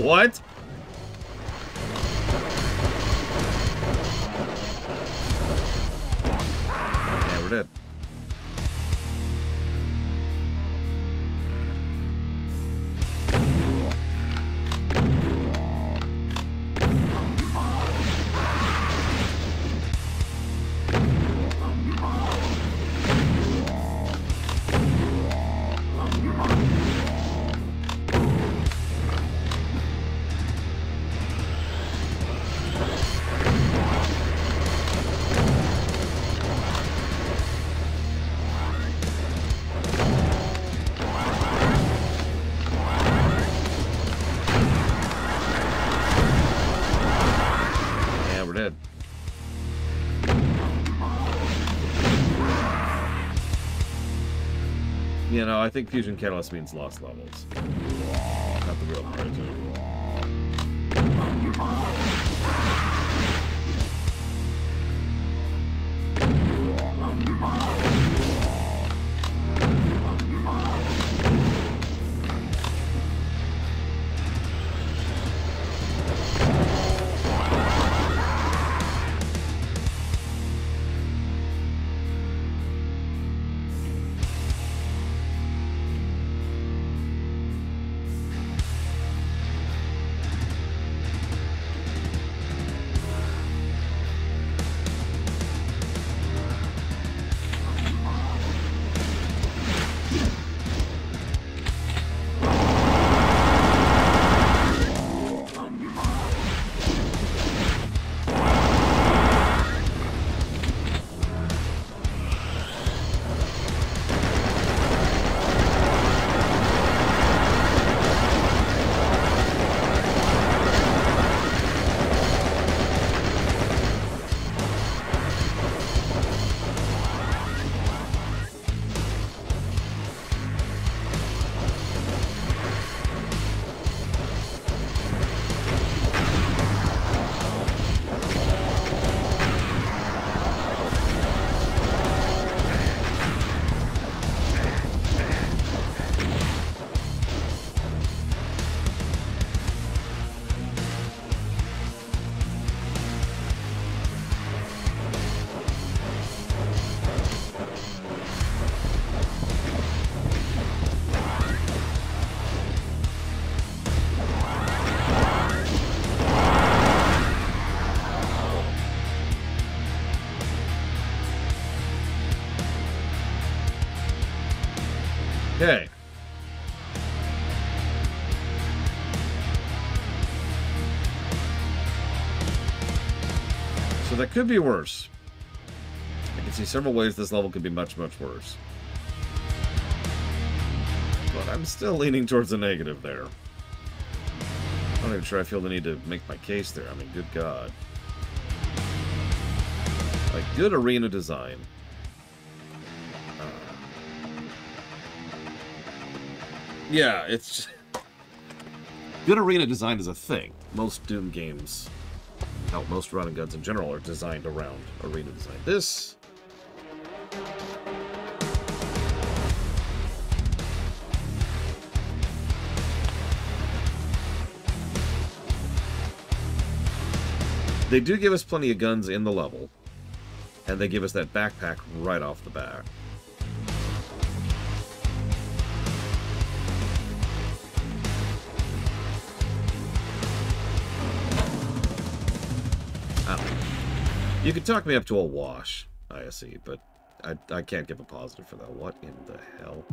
What? Yeah, we're dead. You know, I think Fusion Catalyst means lost levels. Not the real Naruto. that could be worse. I can see several ways this level could be much, much worse. But I'm still leaning towards a negative there. I'm not even sure I feel the need to make my case there. I mean, good God. Like, good arena design. Yeah, it's just... Good arena design is a thing. Most Doom games, hell, most run and guns in general are designed around arena design. This... They do give us plenty of guns in the level, and they give us that backpack right off the bat. You could talk me up to a wash, ISE, but I can't give a positive for that. What in the hell?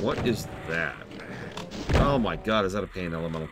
What is that? Oh my god, is that a pain elemental?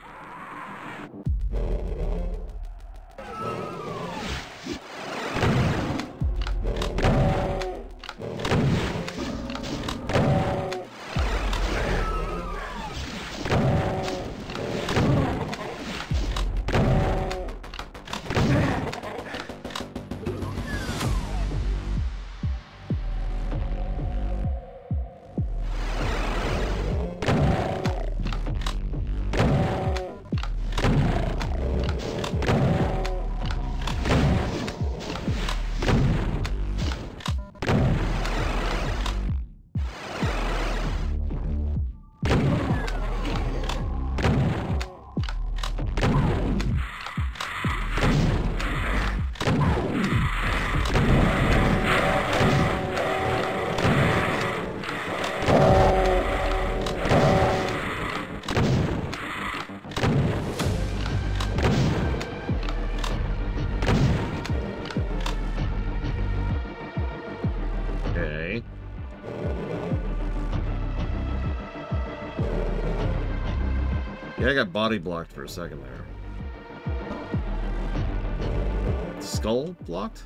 Yeah, I got body blocked for a second there. Skull blocked?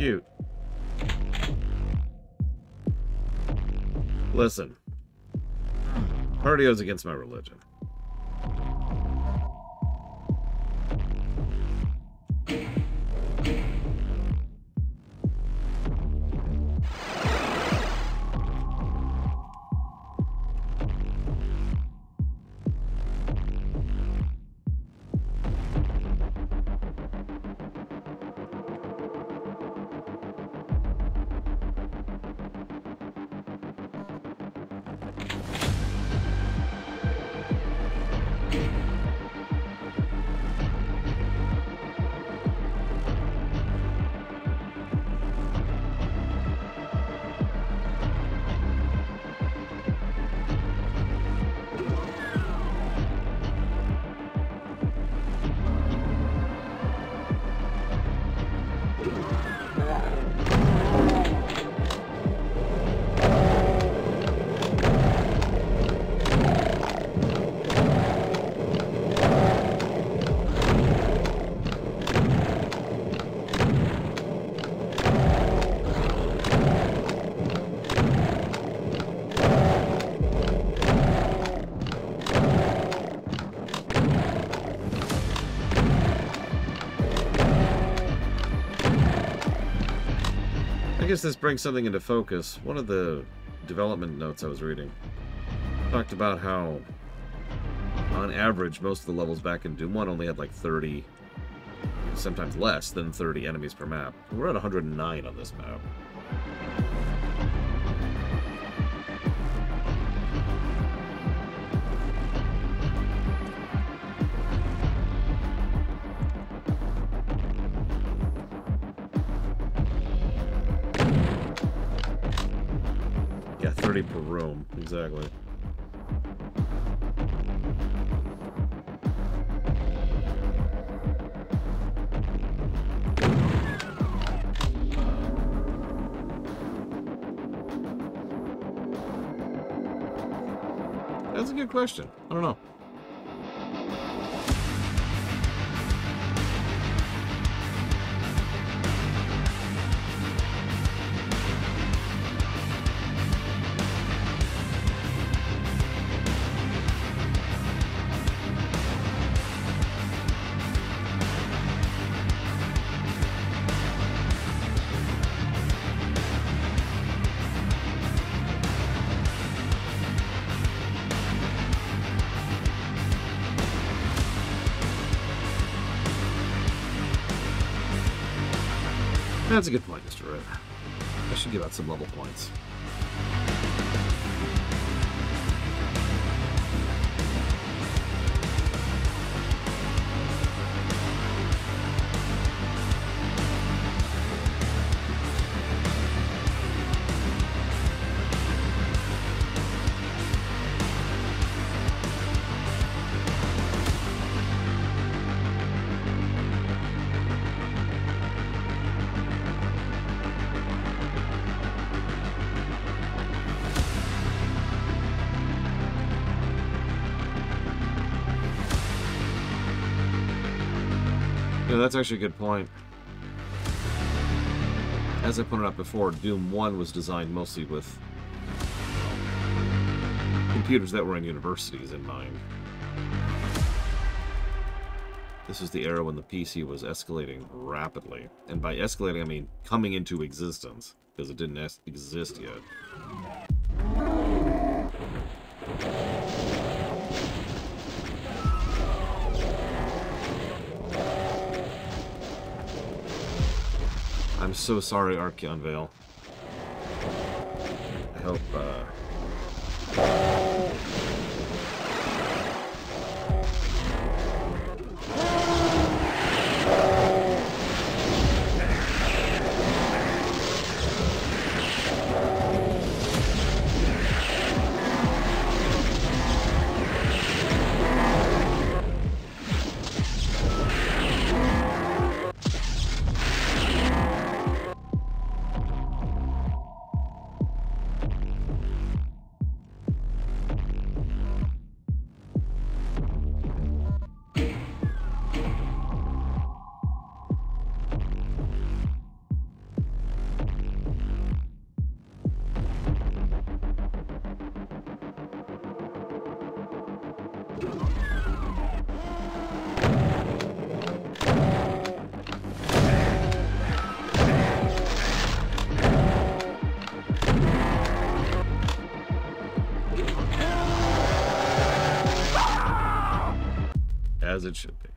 Cute. Listen. Cardio's against my religion. I guess this brings something into focus. One of the development notes I was reading talked about how, on average, most of the levels back in Doom 1 only had like 30, sometimes less than 30 enemies per map. We're at 109 on this map. Yeah, 30 per room, exactly. That's a good question. I don't know. That's a good point, Mr. Red. I should give out some level points. Yeah, that's actually a good point. As I pointed out before, Doom 1 was designed mostly with computers that were in universities in mind. This is the era when the PC was escalating rapidly. And by escalating, I mean coming into existence, because it didn't exist yet. I'm so sorry, Archeon Vale. I hope, as it should be.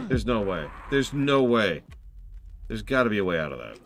There's no way. There's no way. There's got to be a way out of that.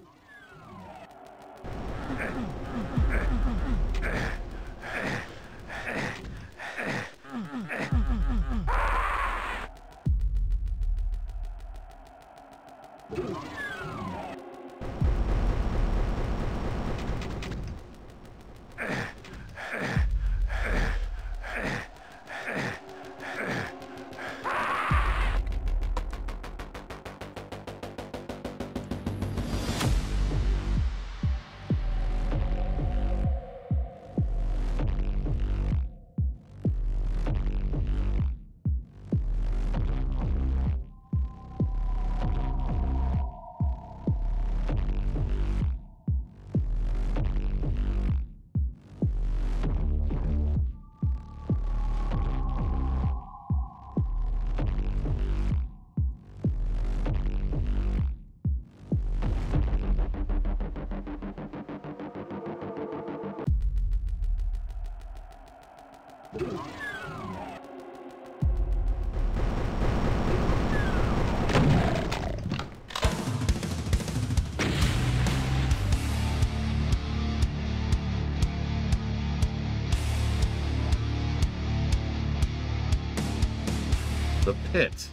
The pit.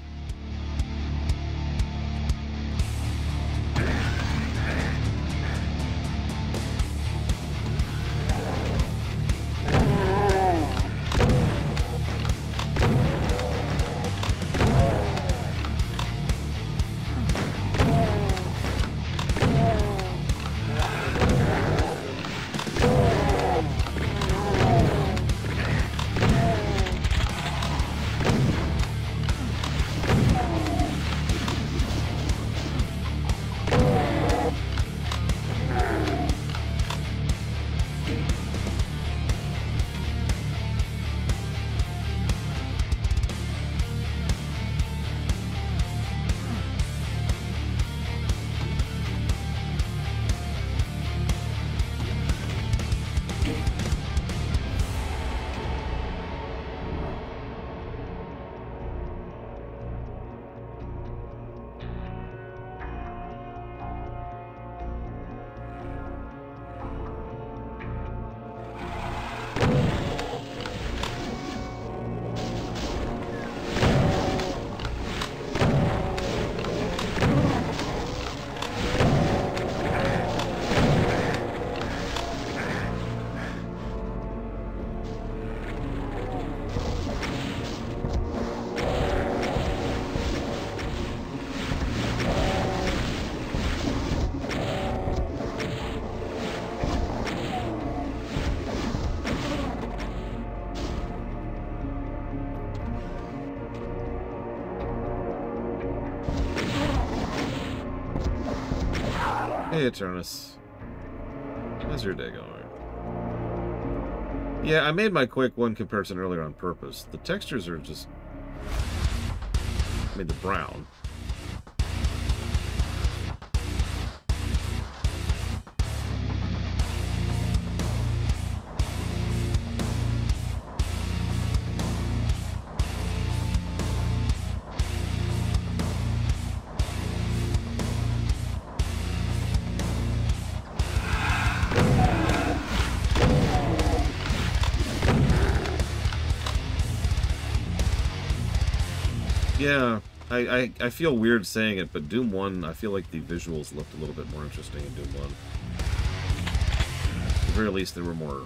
Hey, Eternus. How's your day going? Yeah, I made my quick one comparison earlier on purpose. The textures are just... I mean, the brown. Yeah, I feel weird saying it, but Doom 1, I feel like the visuals looked a little bit more interesting in Doom 1. At the very least, there were more...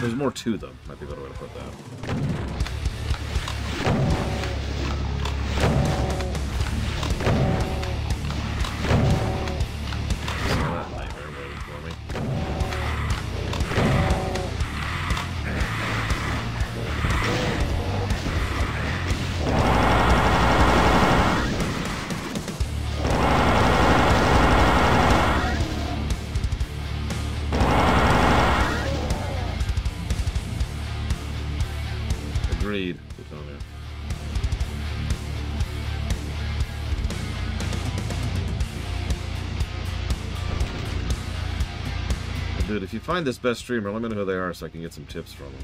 There's more to them, might be a better way to put that. Agreed. Dude, if you find this best streamer, let me know who they are so I can get some tips from them.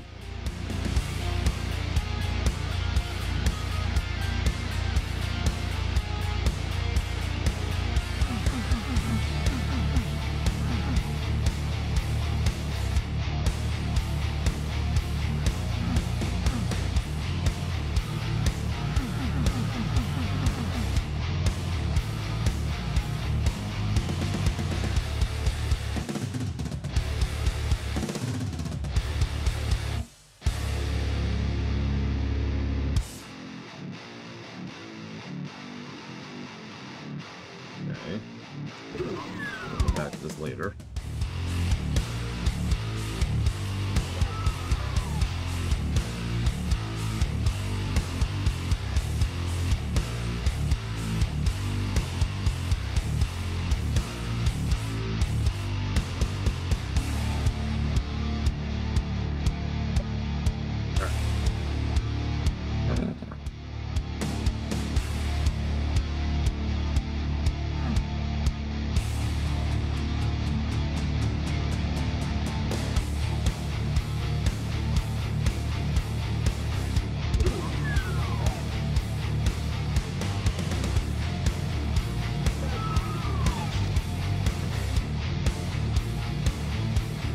Later.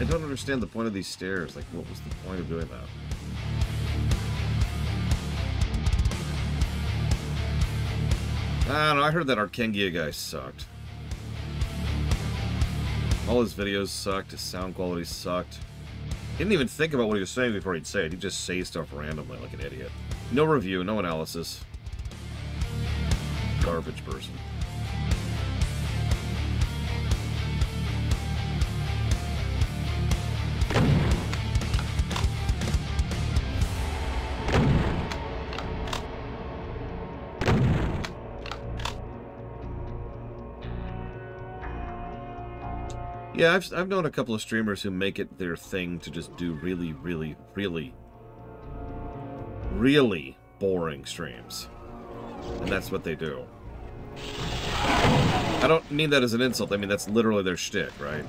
I don't understand the point of these stairs. Like, what was the point of doing that? I don't know, I heard that Arkengia guy sucked. All his videos sucked, his sound quality sucked. He didn't even think about what he was saying before he'd say it. He'd just say stuff randomly like an idiot. No review, no analysis. Garbage person. Yeah, I've known a couple of streamers who make it their thing to just do really, really, really, really boring streams. And that's what they do. I don't mean that as an insult. I mean, that's literally their shtick, right?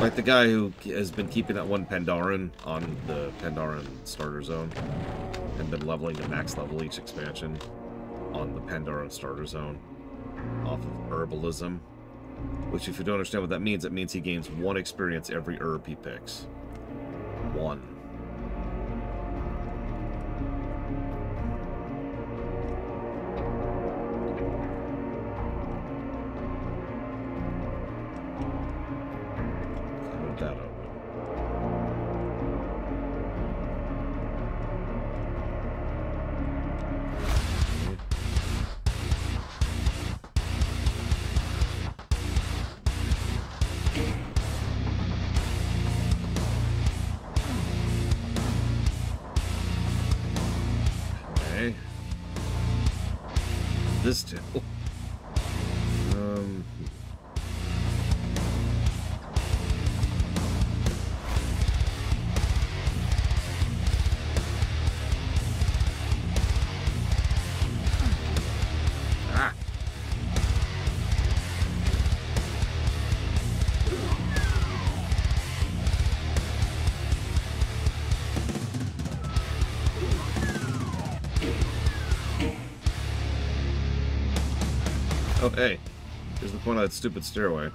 Like the guy who has been keeping that one Pandaren on the Pandaren starter zone and been leveling to max level each expansion on the Pandaren starter zone off of herbalism. Which, if you don't understand what that means, it means he gains 1 experience every herb he picks. 1. Put that open. This too. Oh, hey. Here's the point of that stupid stairway.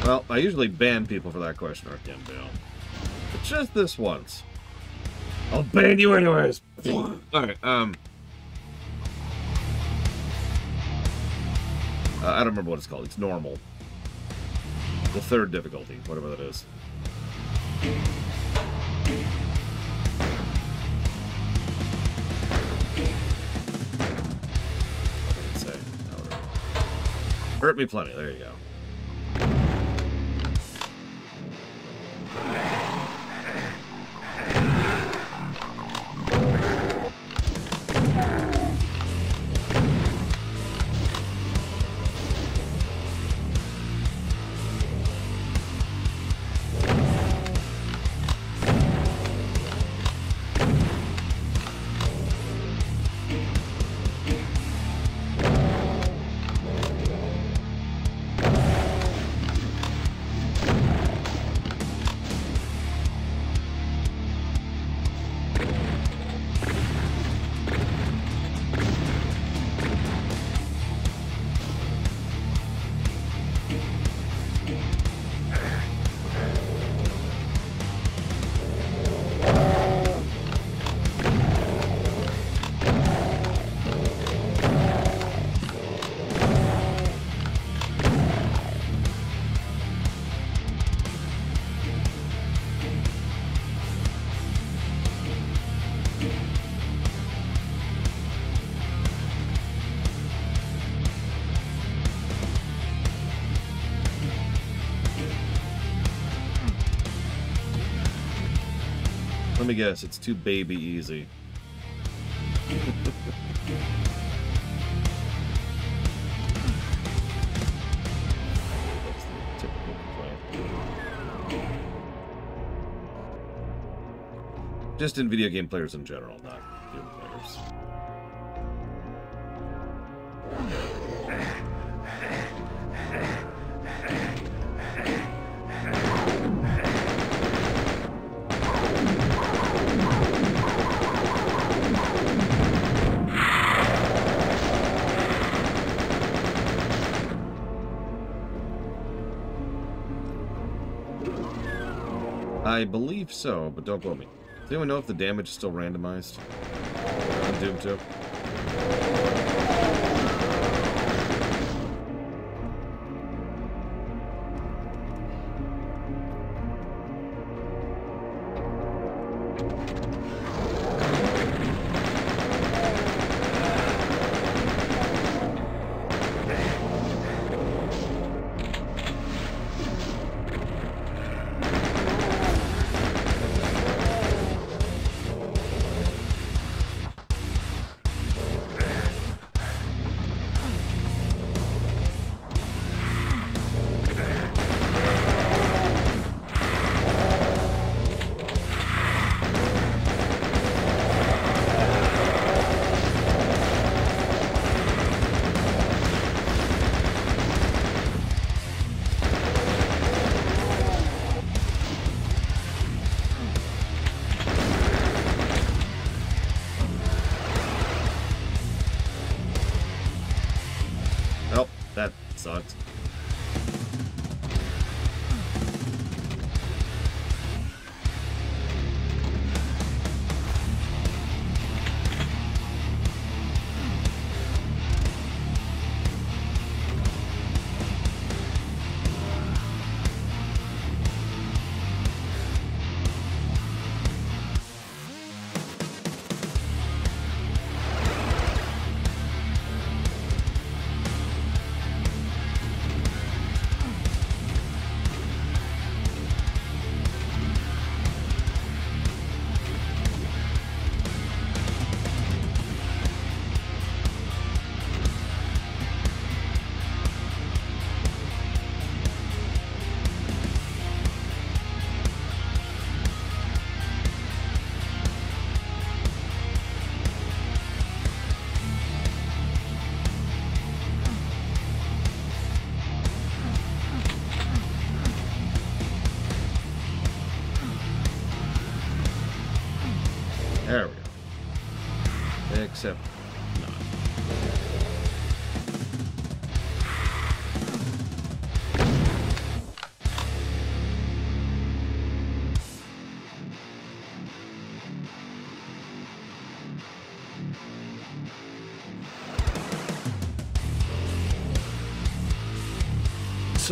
Well, I usually ban people for that question, Arcane Bale. But just this once. I'll ban you anyways! Alright, I don't remember what it's called. It's normal. The third difficulty, whatever that is. Say, hurt me plenty, there you go. Let me guess, it's too baby easy. That's the typical complaint. Just in video game players in general, not Doom players. I believe so, but don't quote me. Does anyone know if the damage is still randomized in Doom 2? Oh, that sucked.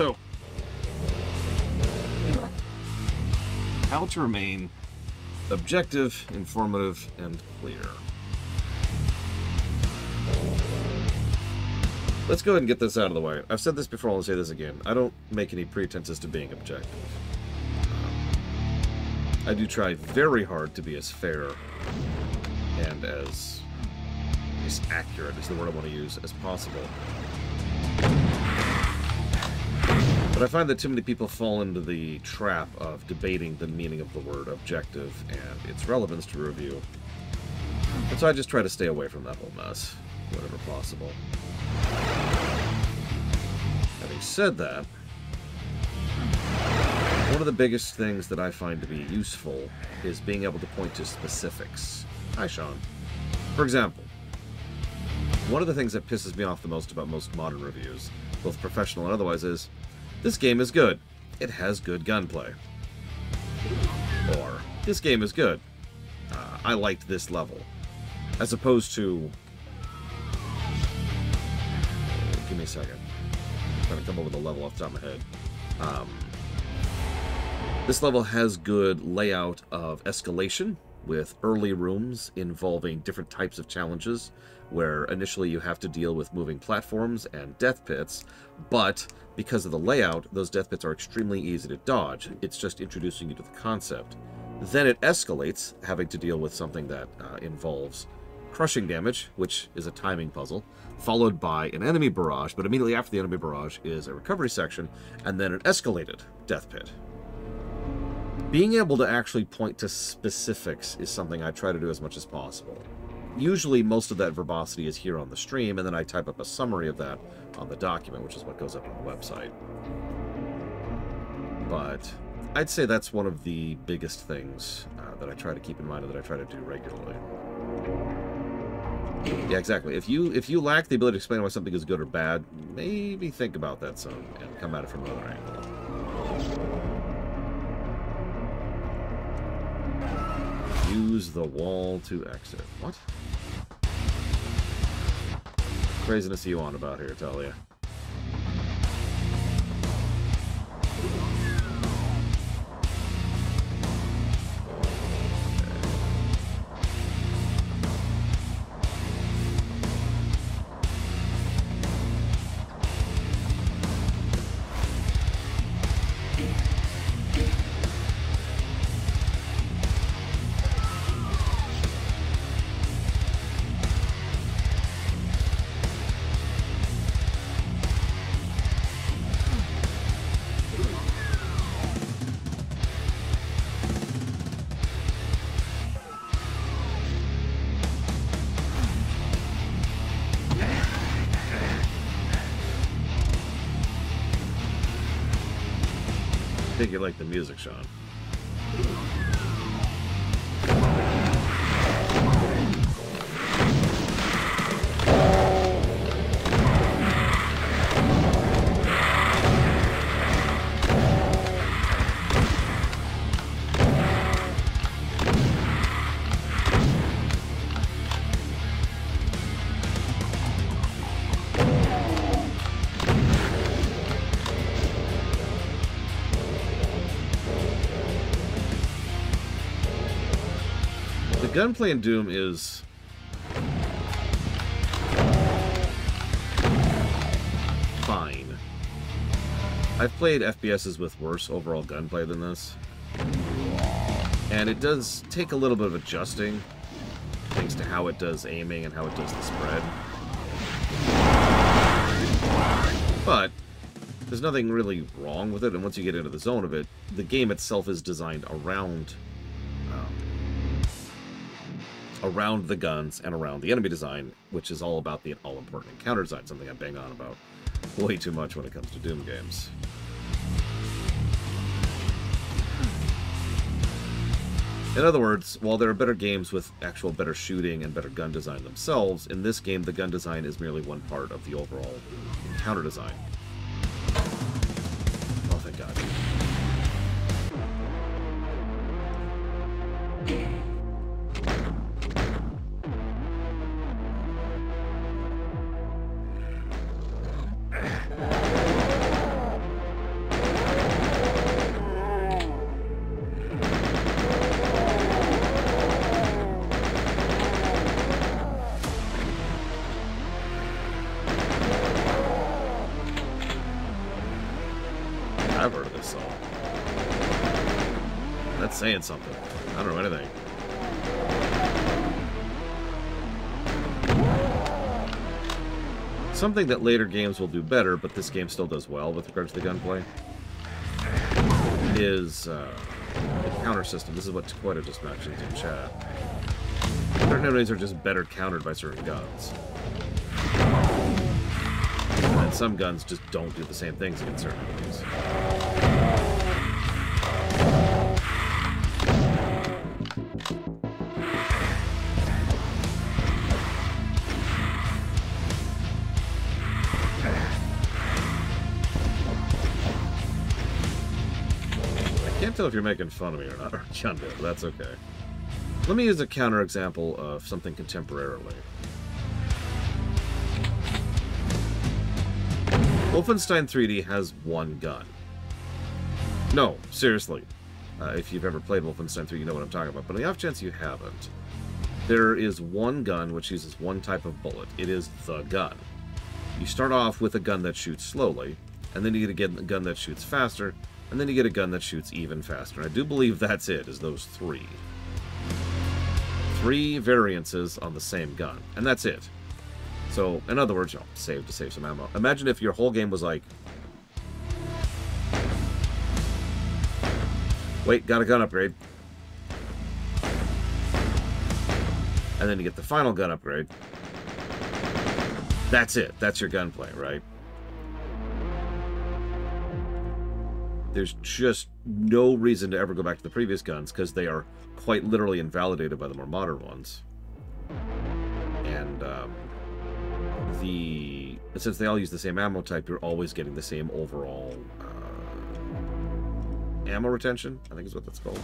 So, how to remain objective, informative, and clear. Let's go ahead and get this out of the way. I've said this before, I'll say this again. I don't make any pretenses to being objective. I do try very hard to be as fair and as accurate, is the word I want to use, as possible. But I find that too many people fall into the trap of debating the meaning of the word objective and its relevance to review. And so I just try to stay away from that whole mess, whenever possible. Having said that, one of the biggest things that I find to be useful is being able to point to specifics. Hi, Sean. For example, one of the things that pisses me off the most about most modern reviews, both professional and otherwise, is this game is good. It has good gunplay. Or, this game is good. I liked this level. As opposed to... give me a second. I'm trying to come up with a level off the top of my head. This level has good layout of escalation, with early rooms involving different types of challenges, where initially you have to deal with moving platforms and death pits, but because of the layout, those death pits are extremely easy to dodge. It's just introducing you to the concept. Then it escalates, having to deal with something that involves crushing damage, which is a timing puzzle, followed by an enemy barrage, but immediately after the enemy barrage is a recovery section, and then an escalated death pit. Being able to actually point to specifics is something I try to do as much as possible. Usually most of that verbosity is here on the stream, and then I type up a summary of that on the document, which is what goes up on the website. But I'd say that's one of the biggest things that I try to keep in mind and that I try to do regularly. Yeah, exactly. If you lack the ability to explain why something is good or bad, maybe think about that some and come at it from another angle. Use the wall to exit. What? Craziness you on about here, Talia? I think you like the music, Sean. The gunplay in Doom is fine. I've played FPSs with worse overall gunplay than this, and it does take a little bit of adjusting, thanks to how it does aiming and how it does the spread. But there's nothing really wrong with it, and once you get into the zone of it, the game itself is designed around the guns and around the enemy design, which is all about the all-important encounter design, something I bang on about way too much when it comes to Doom games. In other words, while there are better games with actual better shooting and better gun design themselves, in this game the gun design is merely one part of the overall encounter design. Oh, thank God. saw. That's saying something. I don't know anything. Something that later games will do better, but this game still does well with regard to the gunplay, is the counter system. This is what Taqueta just mentioned in chat. Certain enemies are just better countered by certain guns. And some guns just don't do the same things against certain enemies. I can't tell if you're making fun of me or not, or Chunda, but that's okay. Let me use a counter example of something contemporarily. Wolfenstein 3D has one gun. No, seriously. If you've ever played Wolfenstein 3, you know what I'm talking about. But on the off chance you haven't, there is one gun which uses one type of bullet. It is the gun. You start off with a gun that shoots slowly, and then you get a gun that shoots faster, and then you get a gun that shoots even faster. And I do believe that's it, is those three. Three variances on the same gun, and that's it. So, in other words, save to save some ammo. Imagine if your whole game was like, wait, got a gun upgrade. And then you get the final gun upgrade. That's it. That's your gunplay, right? There's just no reason to ever go back to the previous guns, because they are quite literally invalidated by the more modern ones. And, since they all use the same ammo type, you're always getting the same overall ammo retention, I think is what that's called.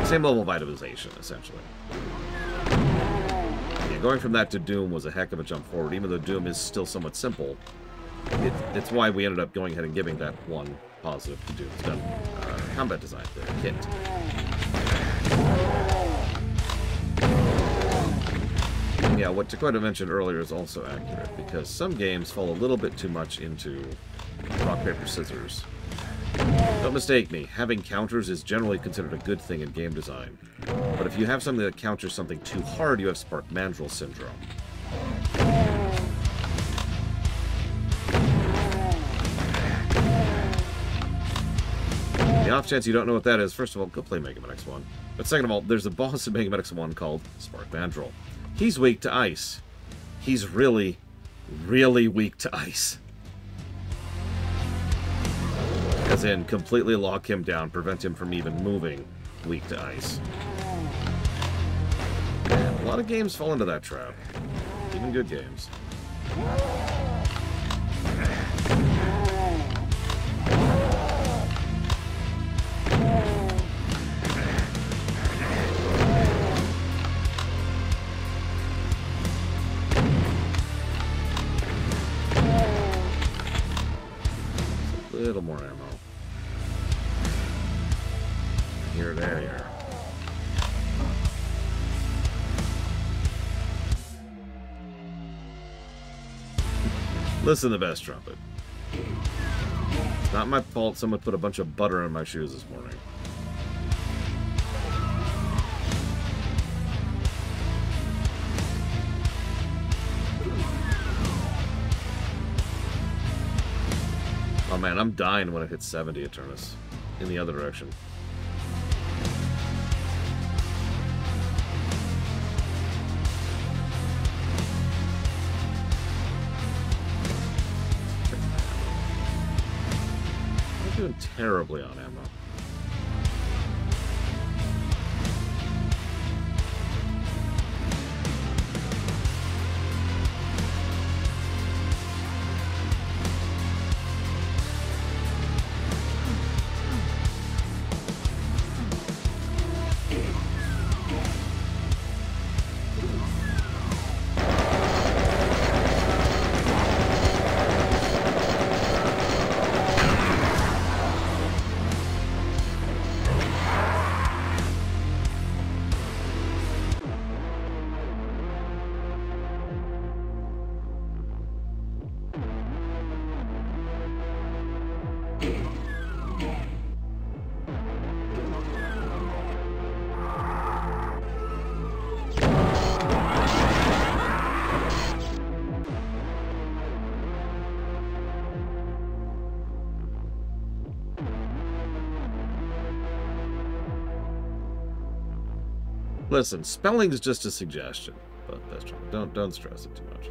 Same level of itemization, essentially. Yeah, going from that to Doom was a heck of a jump forward, even though Doom is still somewhat simple. It's why we ended up going ahead and giving that one positive to Doom's gun combat design, the kit. Yeah, what Taqueta mentioned earlier is also accurate, because some games fall a little bit too much into rock, paper, scissors. Don't mistake me, having counters is generally considered a good thing in game design. But if you have something that counters something too hard, you have Spark Mandrel syndrome. The off chance you don't know what that is, first of all, go play Mega Man X1. But second of all, there's a boss in Mega Man X1 called Spark Mandrel. He's weak to ice. He's really, really weak to ice. As in, completely lock him down, prevent him from even moving, weak to ice. And a lot of games fall into that trap. Even good games. A little more ammo. Here, there. Listen to Best Trumpet. It's not my fault someone put a bunch of butter on my shoes this morning. Oh man, I'm dying when it hits 70, Eternus. In the other direction. I'm doing terribly on ammo. Listen, spelling's just a suggestion, but that's true. Don't stress it too much.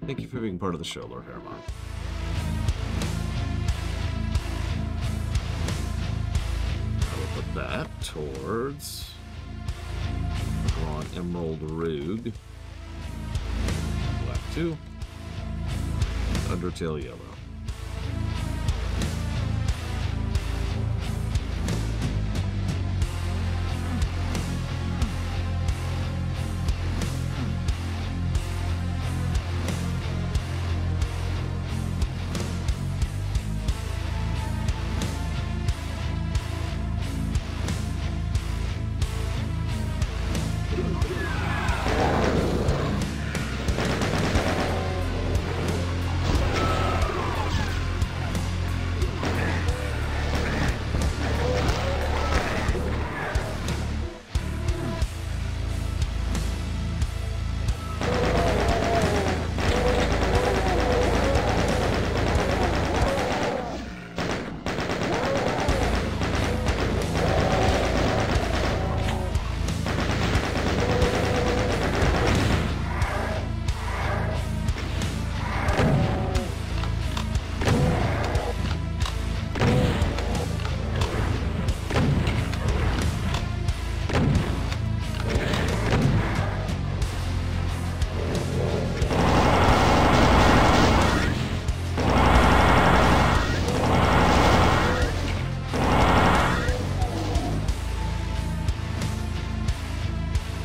Thank you for being part of the show, Lord Harriman. I will put that towards Drawn Emerald Rug. Black 2. Undertale Yellow.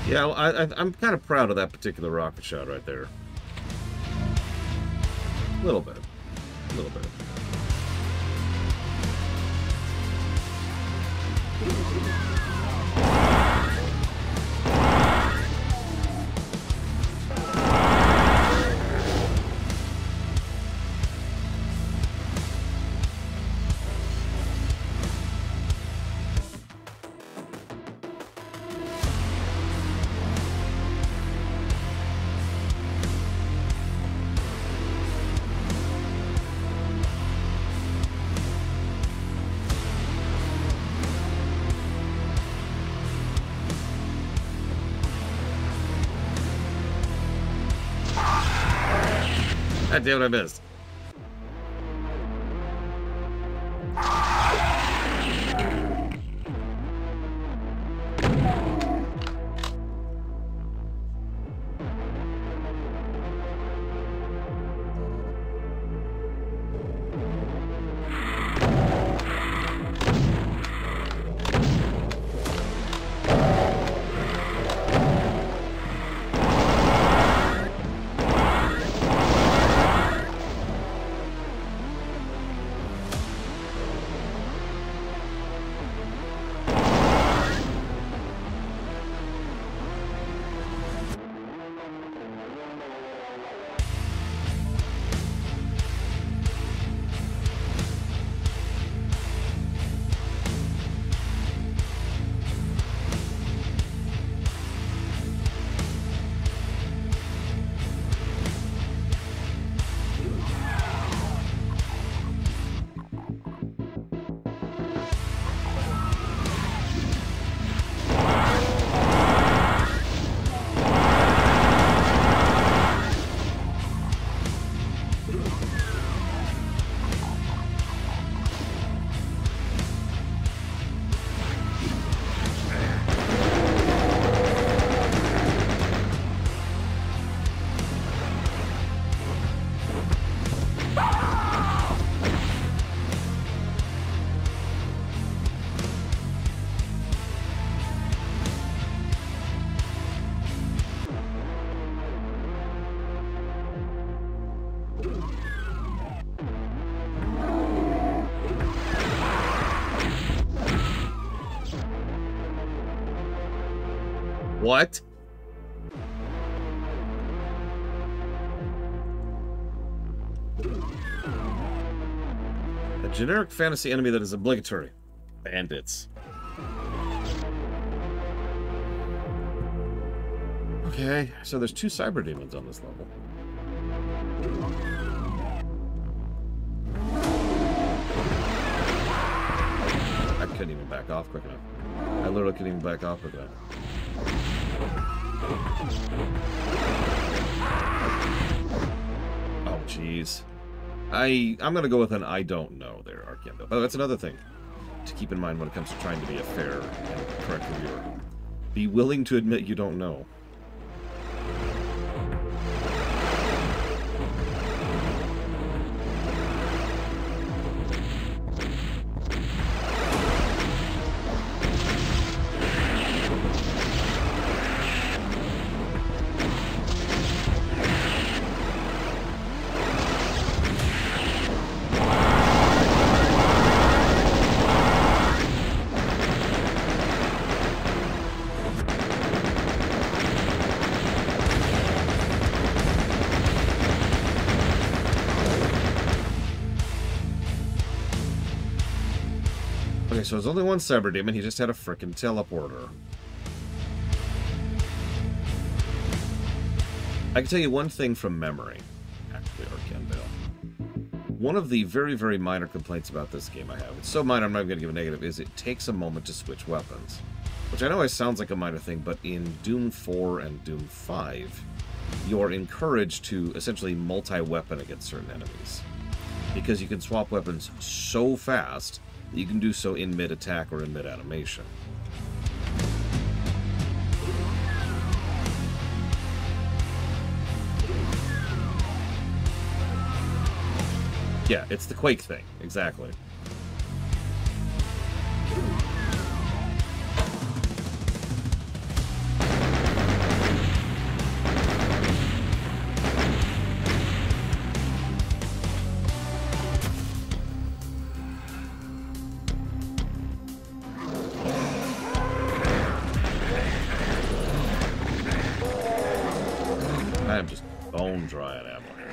Yeah, I'm kind of proud of that particular rocket shot right there. A little bit. A little bit. God damn it, I missed. What? A generic fantasy enemy that is obligatory. Bandits. Okay, so there's 2 cyber demons on this level. I couldn't even back off quick enough. I literally couldn't even back off quick enough. Oh, jeez. I'm gonna go with an I don't know there, Arcando. Oh, that's another thing to keep in mind when it comes to trying to be a fair and correct reviewer. Be willing to admit you don't know. Okay, so there's only one cyber demon. He just had a frickin' teleporter. I can tell you one thing from memory, actually, Arcando. One of the very, very minor complaints about this game I have, it's so minor I'm not even going to give a negative, is it takes a moment to switch weapons. Which I know it sounds like a minor thing, but in Doom 4 and Doom 5, you're encouraged to essentially multi-weapon against certain enemies. Because you can swap weapons so fast that you can do so in mid-attack or in mid-animation. Yeah, it's the Quake thing, exactly. I am just bone dry on ammo here.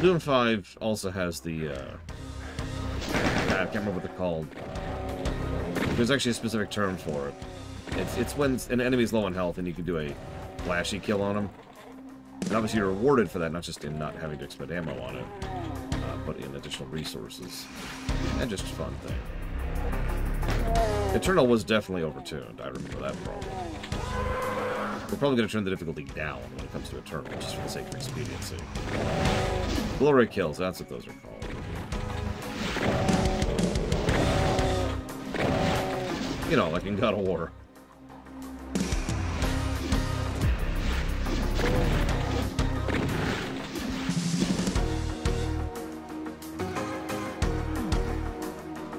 Doom 5 also has the, I can't remember what they're called. There's actually a specific term for it. It's when an enemy's low on health and you can do a flashy kill on them. And obviously you're rewarded for that, not just in not having to expend ammo on it, but in additional resources. And just a fun thing. Eternal was definitely overtuned, I remember that problem. We're probably going to turn the difficulty down when it comes to Eternal, just for the sake of expediency. Glory kills, that's what those are called. You know, like in God of War.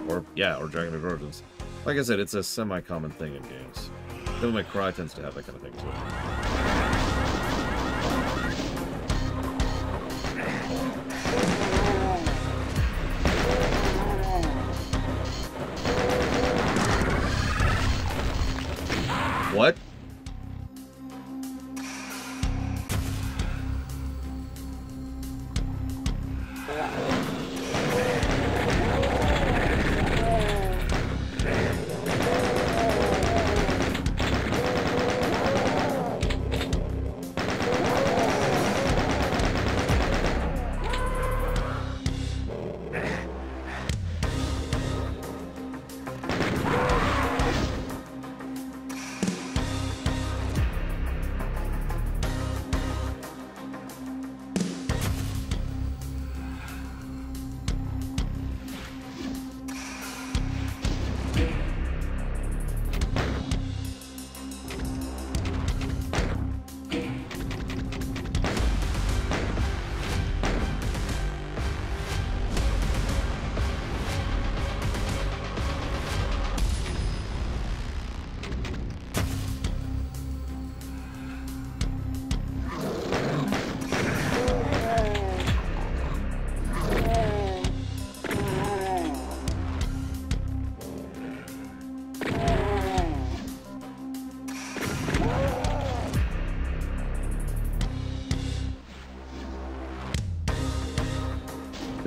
Or, yeah, or Dragon of Origins. Like I said, it's a semi-common thing in games. Devil May Cry tends to have that kind of thing to it. What?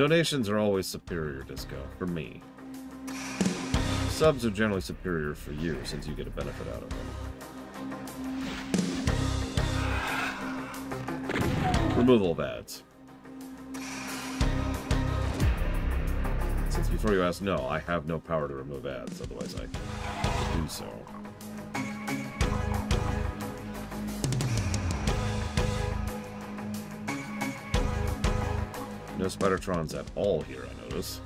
Donations are always superior, Disco, for me. Subs are generally superior for you, since you get a benefit out of them. Removal of ads. Since before you ask, no, I have no power to remove ads, otherwise I could do so. No Spidertrons at all here, I notice.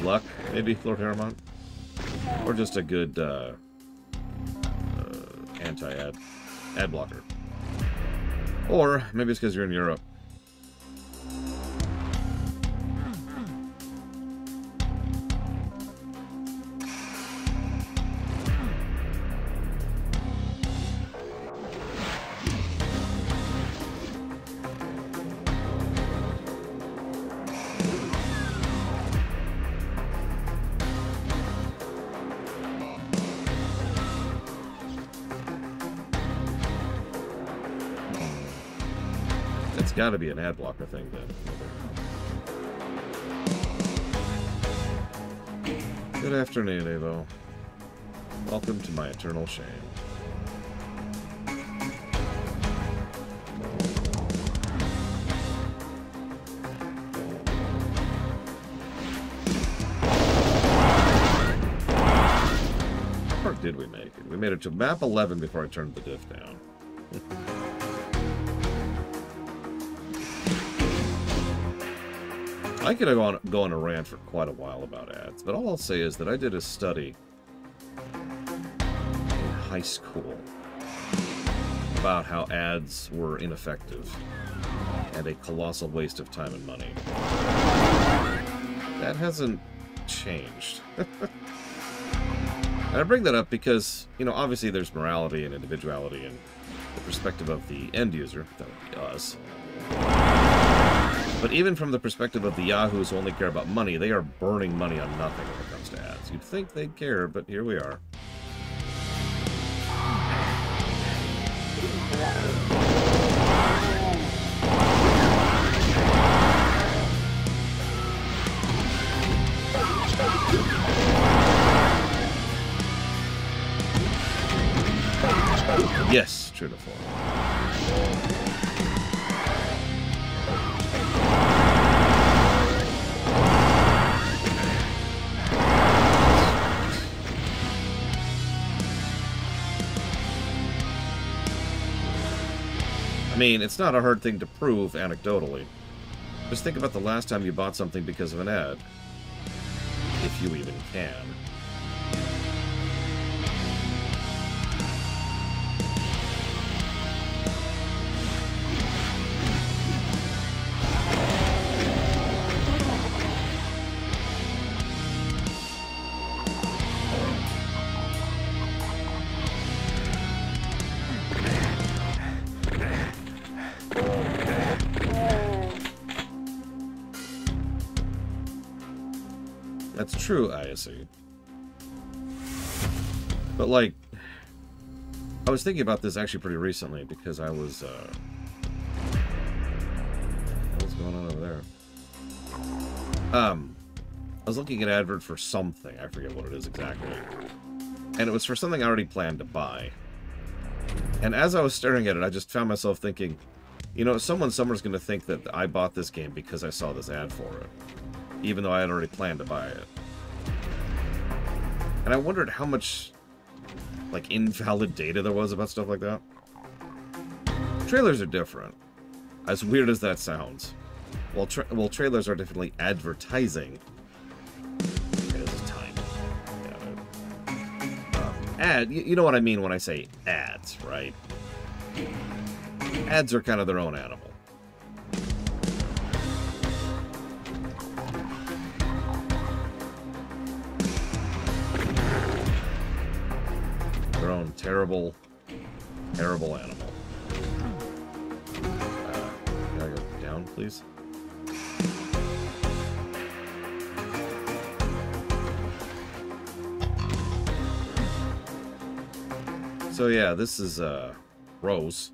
Luck, maybe, Lord Harrowmont? Or just a good anti-ad blocker. Or maybe it's because you're in Europe. It's got to be an ad blocker thing, then. Good afternoon, Evo. Welcome to my eternal shame. How far did we make it? We made it to map 11 before I turned the diff down. I could go on a rant for quite a while about ads, but all I'll say is that I did a study in high school about how ads were ineffective and a colossal waste of time and money. That hasn't changed. And I bring that up because, you know, obviously there's morality and individuality and the perspective of the end user, that would be us. But even from the perspective of the yahoos who only care about money, they are burning money on nothing when it comes to ads. You'd think they'd care, but here we are. Yes, true to form. I mean, it's not a hard thing to prove anecdotally. Just think about the last time you bought something because of an ad. If you even can. That's true, I see. But, like, I was thinking about this actually pretty recently because I was, what's going on over there? I was looking at an advert for something. I forget what it is exactly. And it was for something I already planned to buy. And as I was staring at it, I just found myself thinking, you know, someone somewhere's going to think that I bought this game because I saw this ad for it. Even though I had already planned to buy it. And I wondered how much, like, invalid data there was about stuff like that. Trailers are different. As weird as that sounds. Well, trailers are definitely advertising. Okay, this is time. Yeah, you know what I mean when I say ads, right? Ads are kind of their own animal. own terrible, terrible animal. Can I go down, please? So yeah, this is Rose.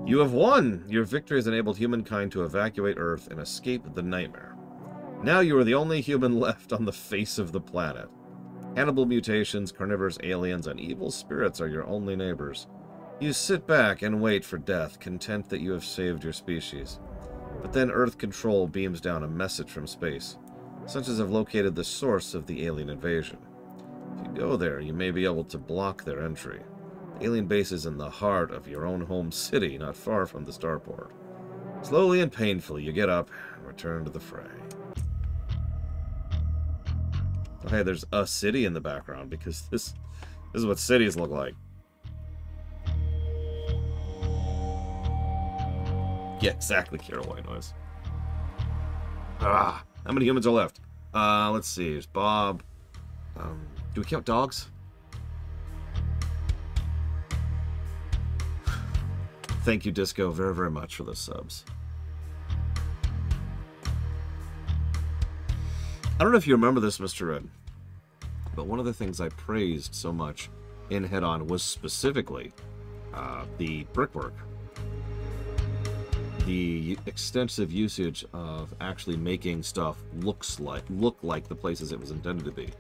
You have won! Your victory has enabled humankind to evacuate Earth and escape the nightmare. Now you are the only human left on the face of the planet. Cannibal mutations, carnivorous aliens, and evil spirits are your only neighbors. You sit back and wait for death, content that you have saved your species. But then Earth Control beams down a message from space. Sensors have located the source of the alien invasion. If you go there, you may be able to block their entry. The alien base is in the heart of your own home city, not far from the starport. Slowly and painfully, you get up and return to the fray. Oh, hey, there's a city in the background, because this is what cities look like. Yeah, exactly, Kira White noise. Ah, how many humans are left? Let's see. There's Bob. Do we count dogs? Thank you, Disco, very, very much for those subs. I don't know if you remember this, Mr. Red, but one of the things I praised so much in Head-On was specifically the brickwork. The extensive usage of actually making stuff look like the places it was intended to be,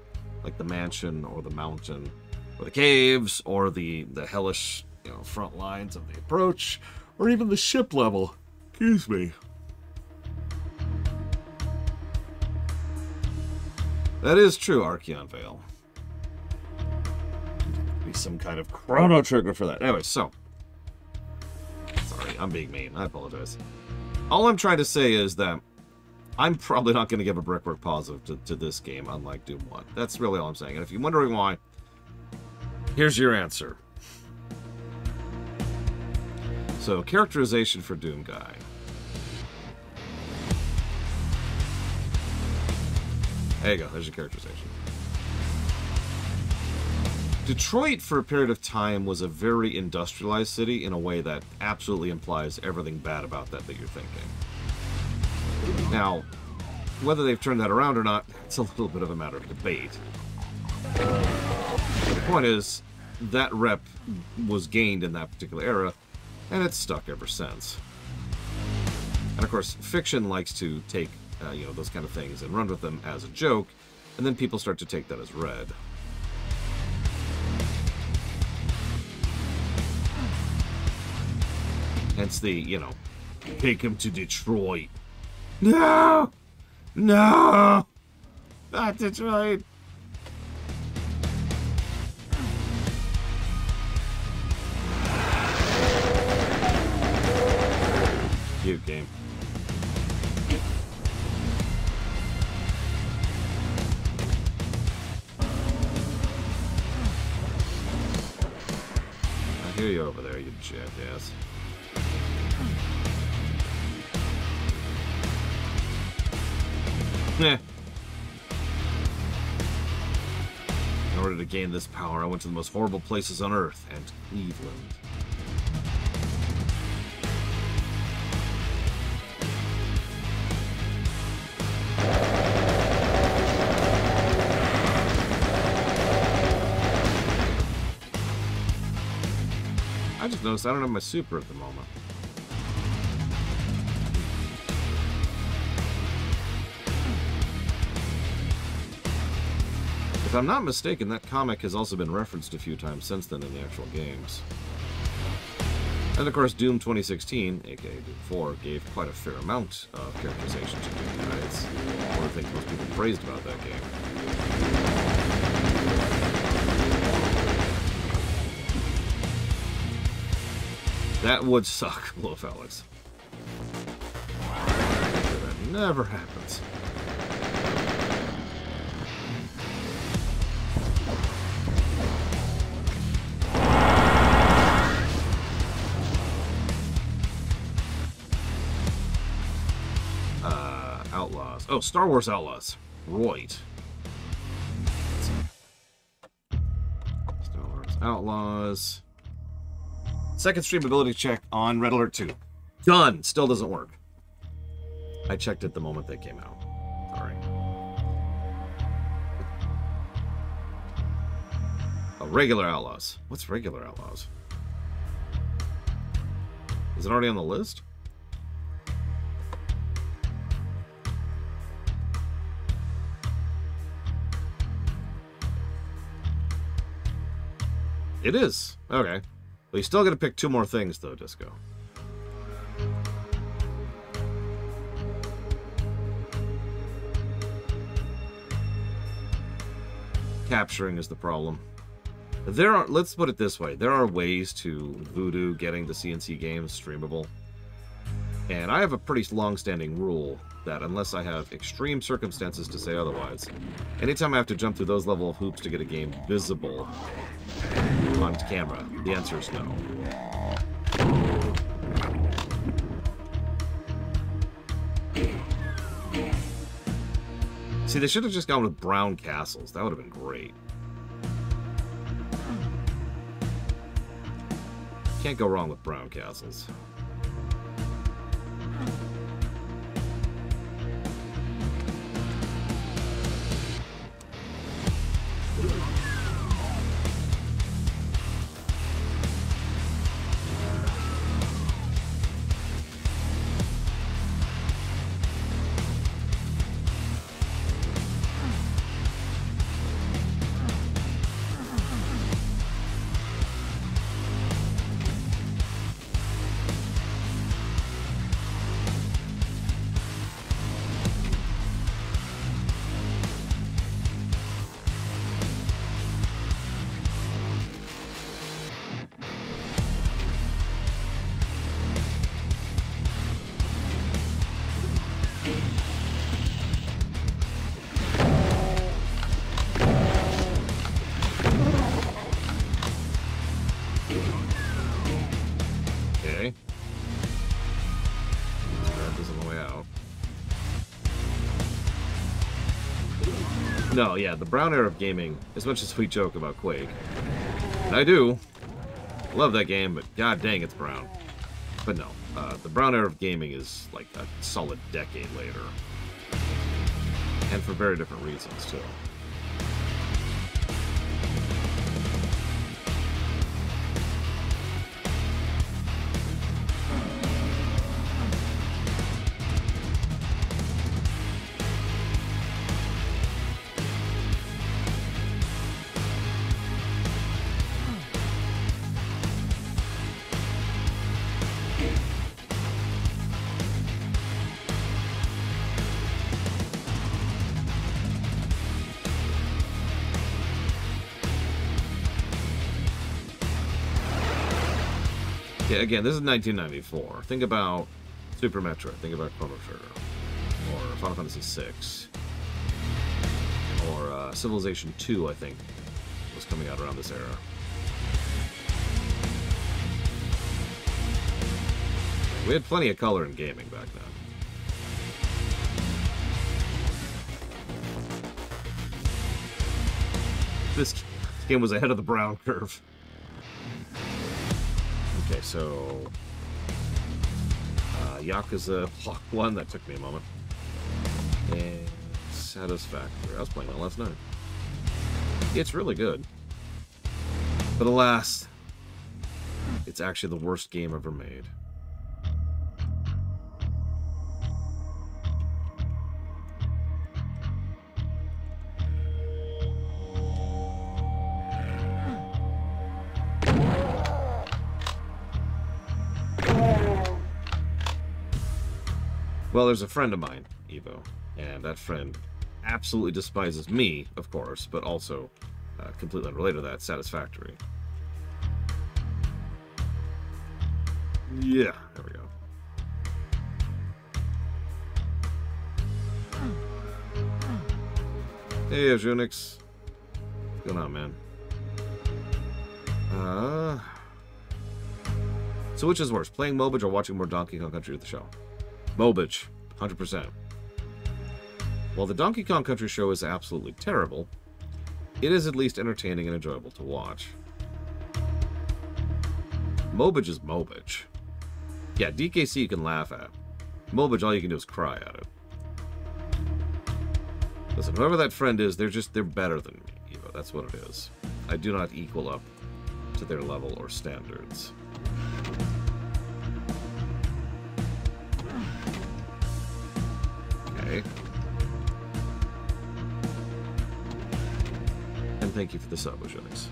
like the mansion or the mountain or the caves or the hellish, you know, front lines of the approach, or even the ship level. Excuse me. That is true, Archeon Vale. Be some kind of chrono trigger for that. Anyway, so. Sorry, I'm being mean. I apologize. All I'm trying to say is that I'm probably not going to give a brickwork positive to this game, unlike Doom 1. That's really all I'm saying. And if you're wondering why, here's your answer. So, characterization for Doom Guy. There you go. There's your characterization. Detroit, for a period of time, was a very industrialized city in a way that absolutely implies everything bad about that you're thinking. Now, whether they've turned that around or not, it's a little bit of a matter of debate. The point is, that rep was gained in that particular era, and it's stuck ever since. And of course, fiction likes to take you know, those kind of things and run with them as a joke, and then people start to take that as read. Hence the, you know, take him to Detroit. No! No! Not Detroit! Cute game. I hear you over there, you jackass. In order to gain this power, I went to the most horrible places on Earth, and Cleveland. I just noticed I don't have my super at the moment. If I'm not mistaken, that comic has also been referenced a few times since then in the actual games. And of course, Doom 2016, aka Doom 4, gave quite a fair amount of characterization to Doom Guy. It's one of the things most people praised about that game. That would suck, little fellas. That never happens. Outlaws. Oh, Star Wars Outlaws. Right. Star Wars Outlaws. Second streamability check on Red Alert 2. Done. Still doesn't work. I checked it the moment they came out. Sorry. Oh, regular Outlaws. What's regular Outlaws? Is it already on the list? It is. Okay. Well, you still got to pick 2 more things, though, Disco. Capturing is the problem. There are, let's put it this way, there are ways to voodoo getting the CNC games streamable. And I have a pretty long-standing rule that unless I have extreme circumstances to say otherwise, anytime I have to jump through those level of hoops to get a game visible on camera, the answer is no. See, they should have just gone with brown castles. That would have been great. Can't go wrong with brown castles. No, yeah, the brown era of gaming, as much as we joke about Quake, and I do, love that game, but god dang, it's brown. But no, the brown era of gaming is like a solid decade later. And for very different reasons, too. Yeah, again, this is 1994. Think about Super Metroid. Think about Chrono Trigger. Or Final Fantasy VI. Or Civilization II, I think, was coming out around this era. We had plenty of color in gaming back then. This game was ahead of the brown curve. Okay, so Yakuza Block 1, that took me a moment. And Satisfactory. I was playing that last night. It's really good. But alas, it's actually the worst game ever made. Well, there's a friend of mine, Evo, and that friend absolutely despises me, of course, but also, completely unrelated to that, Satisfactory. Yeah, there we go. Hey, Junix. What's going on, man? So which is worse, playing Mobage or watching more Donkey Kong Country with the show? Mobage, 100%. While the Donkey Kong Country show is absolutely terrible, it is at least entertaining and enjoyable to watch. Mobage is Mobage. Yeah, DKC you can laugh at. Mobage, all you can do is cry at it. Listen, whoever that friend is, they're better than me, Evo. That's what it is. I do not equal up to their level or standards. Okay. And thank you for the sub, Ojonix.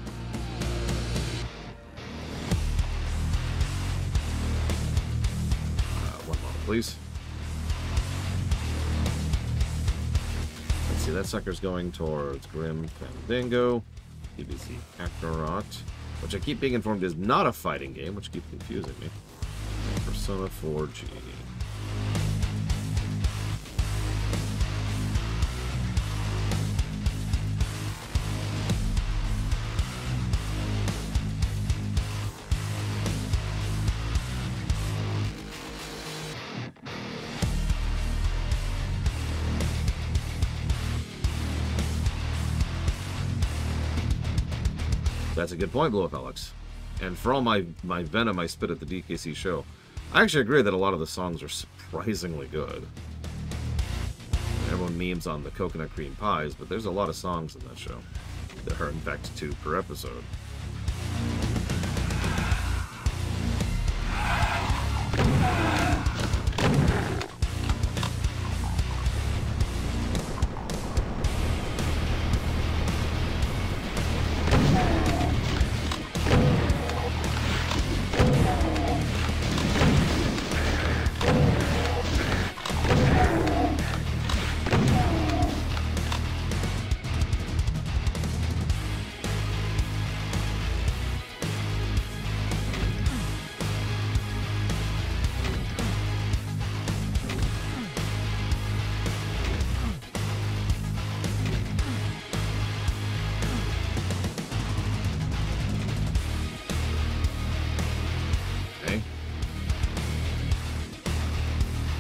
One moment, please. Let's see, that sucker's going towards Grim Fandango, DBZ Kakarot, which I keep being informed is not a fighting game, which keeps confusing me. Persona 4G. That's a good point, Blue Up Alex. And for all my venom I spit at the DKC show, I actually agree that a lot of the songs are surprisingly good. Everyone memes on the coconut cream pies, but there's a lot of songs in that show. There are, in fact, 2 per episode.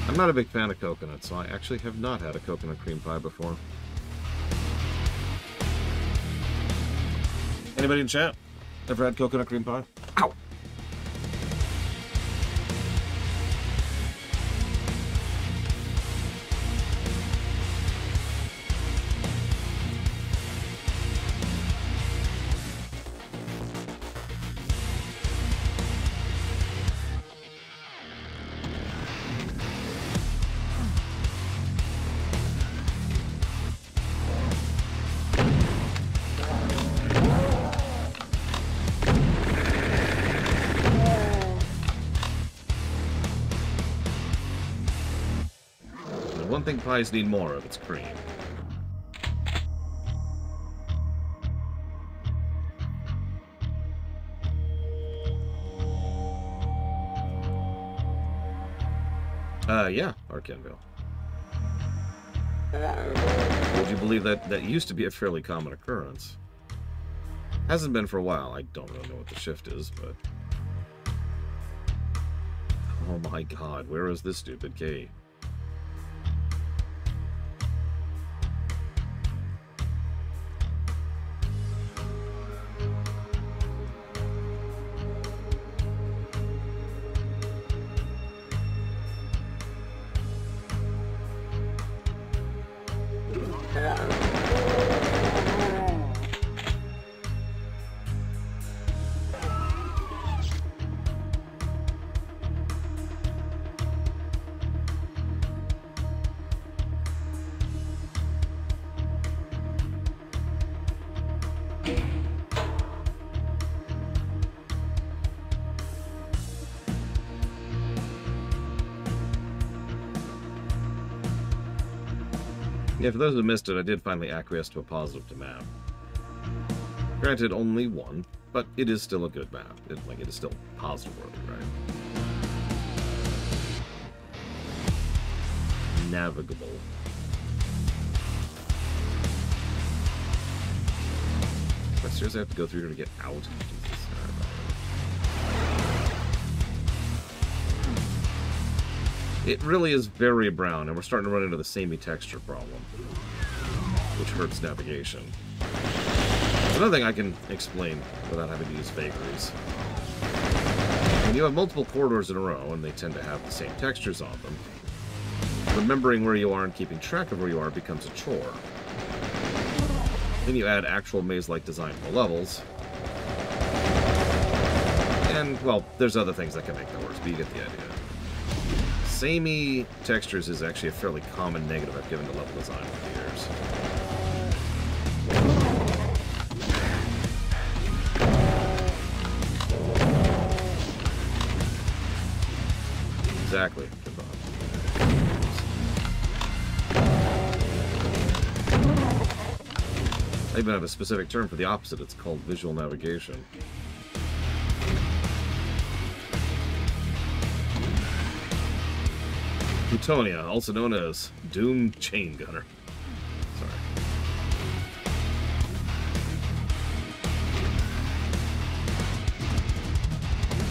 I'm not a big fan of coconut, so I actually have not had a coconut cream pie before. Anybody in chat ever had coconut cream pie? Ow! One thing pies need more of, it's cream. Yeah, Arcanville. Would you believe that used to be a fairly common occurrence? Hasn't been for a while. I don't really know what the shift is, but... Oh my god, where is this stupid key? Yeah, for those who missed it, I did finally acquiesce to a positive to map. Granted, only one, but it is still a good map. It is still positive worthy, right? Navigable. Do I seriously have to go through here to get out? Jesus. It really is very brown, and we're starting to run into the samey texture problem, which hurts navigation. Another thing I can explain without having to use vagaries. When you have multiple corridors in a row, and they tend to have the same textures on them, remembering where you are and keeping track of where you are becomes a chore. Then you add actual maze-like design to the levels, and, well, there's other things that can make that worse, but you get the idea. Samey textures is actually a fairly common negative I've given to level design over the years. Exactly. I even have a specific term for the opposite. It's called visual navigation. Plutonia, also known as Doom Chain Gunner. Sorry.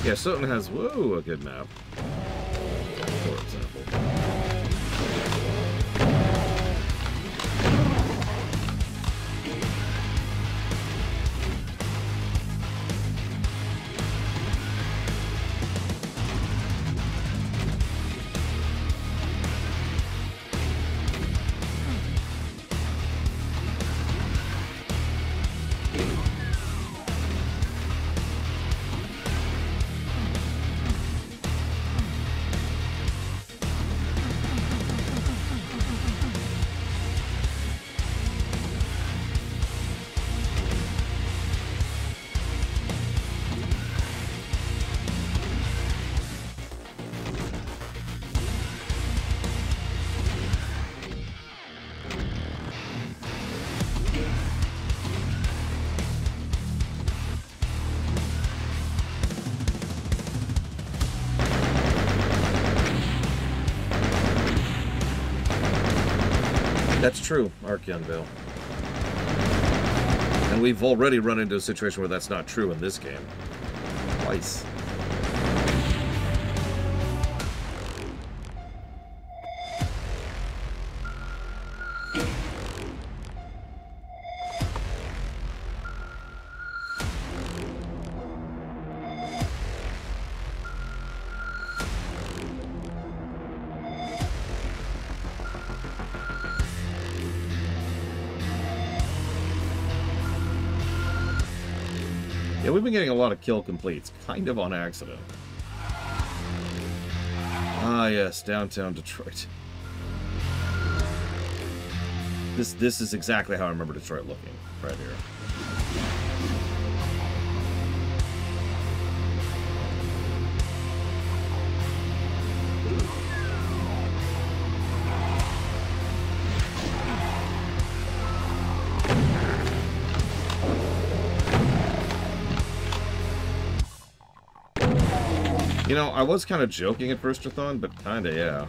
Yeah, Soten has, whoa, a good map. For example. That's true, Archeon Vale. And we've already run into a situation where that's not true in this game. Twice. Yeah, we've been getting a lot of kill completes, kind of on accident. Ah, yes, downtown Detroit. This is exactly how I remember Detroit looking, right here. You know, I was kind of joking at first, Strathon, but kind of, yeah.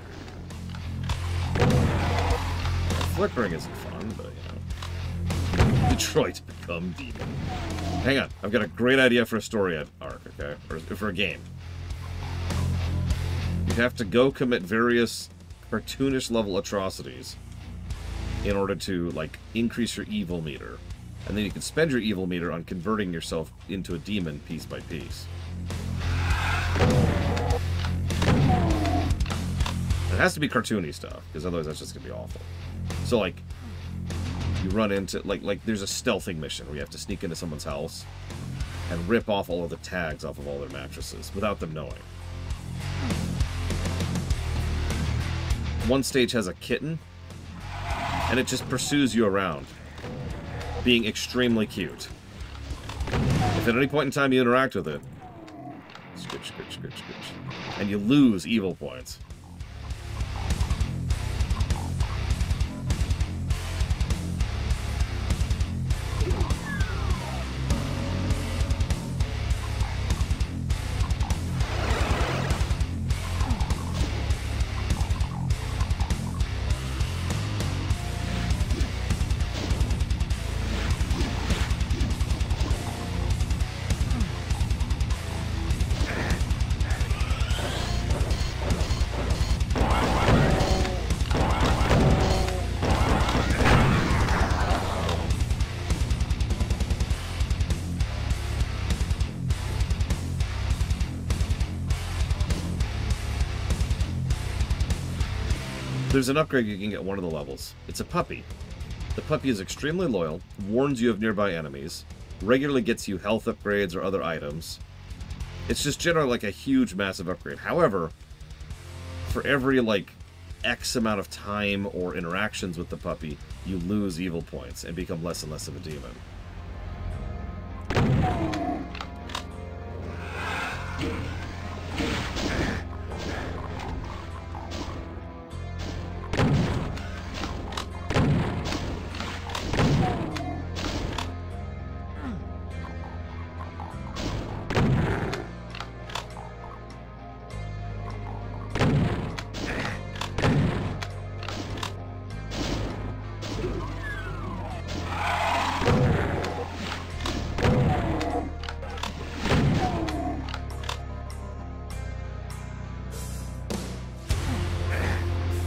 Flickering isn't fun, but, you know. Detroit become demon. Hang on, I've got a great idea for a story arc, okay? Or for a game. You have to go commit various cartoonish level atrocities in order to, like, increase your evil meter. And then you can spend your evil meter on converting yourself into a demon piece by piece. It has to be cartoony stuff, because otherwise that's just gonna be awful. So, like, you run into, like there's a stealthing mission where you have to sneak into someone's house and rip off all of the tags off of all their mattresses without them knowing. One stage has a kitten, and it just pursues you around, being extremely cute. If at any point in time you interact with it, scritch, scritch, scritch, scritch, and you lose evil points. There's an upgrade you can get one of the levels. It's a puppy. The puppy is extremely loyal, warns you of nearby enemies, regularly gets you health upgrades or other items. It's just generally like a huge, massive upgrade. However, for every, like, X amount of time or interactions with the puppy, you lose evil points and become less and less of a demon.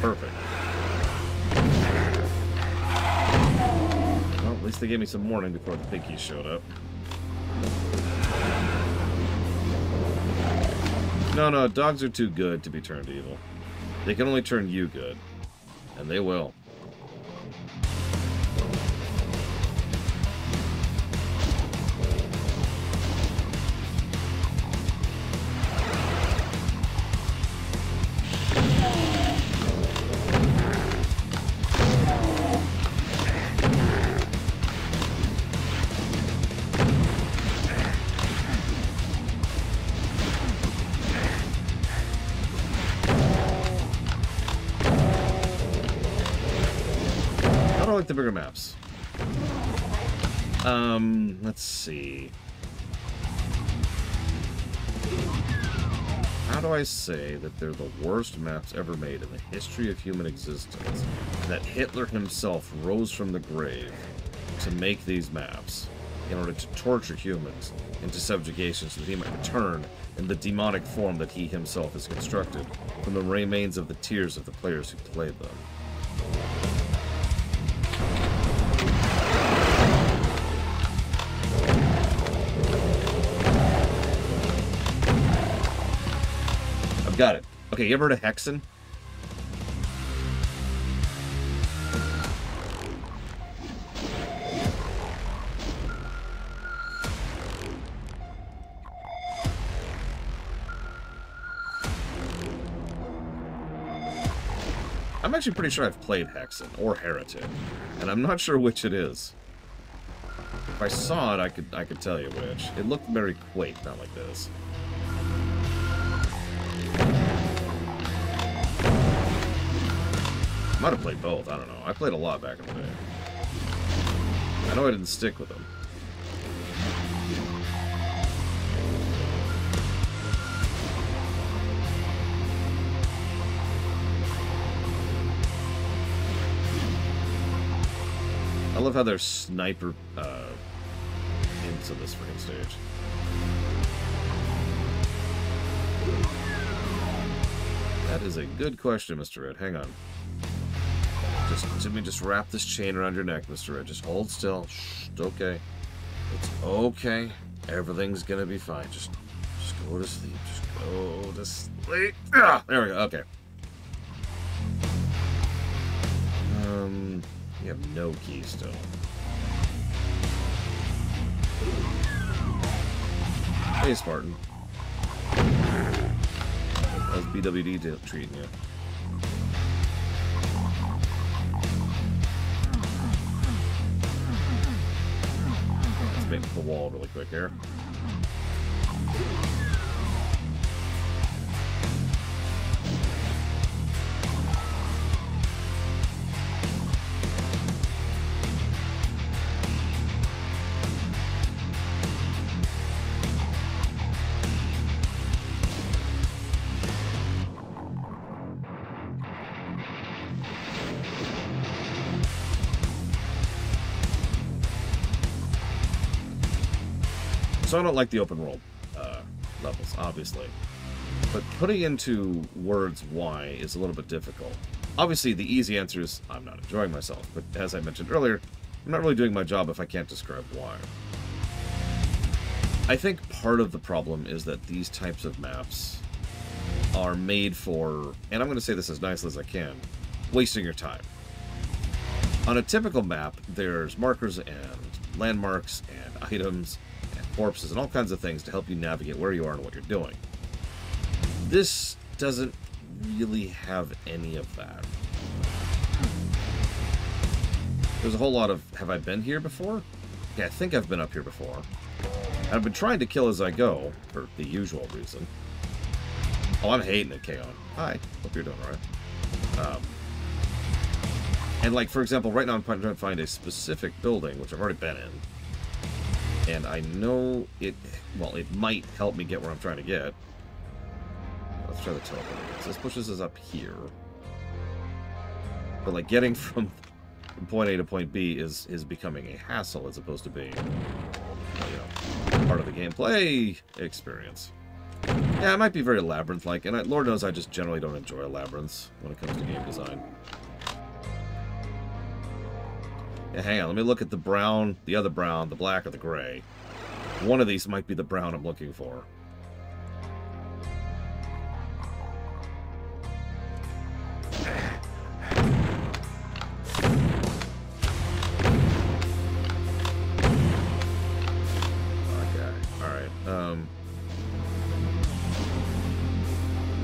Perfect. Well, at least they gave me some warning before the pinkies showed up. No, dogs are too good to be turned evil. They can only turn you good. And they will. The bigger maps. Let's see. How do I say that they're the worst maps ever made in the history of human existence? That Hitler himself rose from the grave to make these maps in order to torture humans into subjugation so that he might return in the demonic form that he himself has constructed from the remains of the tears of the players who played them. Got it. Okay, you ever heard of Hexen? I'm actually pretty sure I've played Hexen or Heretic, and I'm not sure which it is. If I saw it, I could tell you which. It looked very Quake, not like this. Might have played both, I don't know. I played a lot back in the day. I know I didn't stick with them. I love how there's sniper into this freaking stage. That is a good question, Mr. Red. Hang on. Let me just wrap this chain around your neck, Mr. Red. Just hold still. Shh, okay. It's okay. Everything's gonna be fine. Just go to sleep. Just go to sleep. Ah, there we go. Okay. You have no key still. Hey, Spartan. How's BWD treating you? Make the wall really quick here. So I don't like the open world levels, obviously. But putting into words why is a little bit difficult. Obviously, the easy answer is, I'm not enjoying myself. But as I mentioned earlier, I'm not really doing my job if I can't describe why. I think part of the problem is that these types of maps are made for, and I'm going to say this as nicely as I can, wasting your time. On a typical map, there's markers and landmarks and items and corpses and all kinds of things to help you navigate where you are and what you're doing. This doesn't really have any of that. There's a whole lot of, have I been here before? Yeah, I think I've been up here before. I've been trying to kill as I go, for the usual reason. Oh, I'm hating it, Kaon. Hi, hope you're doing alright. And like, for example, right now I'm trying to find a specific building, which I've already been in. And I know it, well, it might help me get where I'm trying to get. Let's try the teleport. So this pushes us up here. But like, getting from point A to point B is becoming a hassle as opposed to being, you know, part of the gameplay experience. Yeah, it might be very labyrinth-like, and Lord knows I just generally don't enjoy labyrinths when it comes to game design. Yeah, hang on, let me look at the brown, the other brown, the black, or the gray. One of these might be the brown I'm looking for.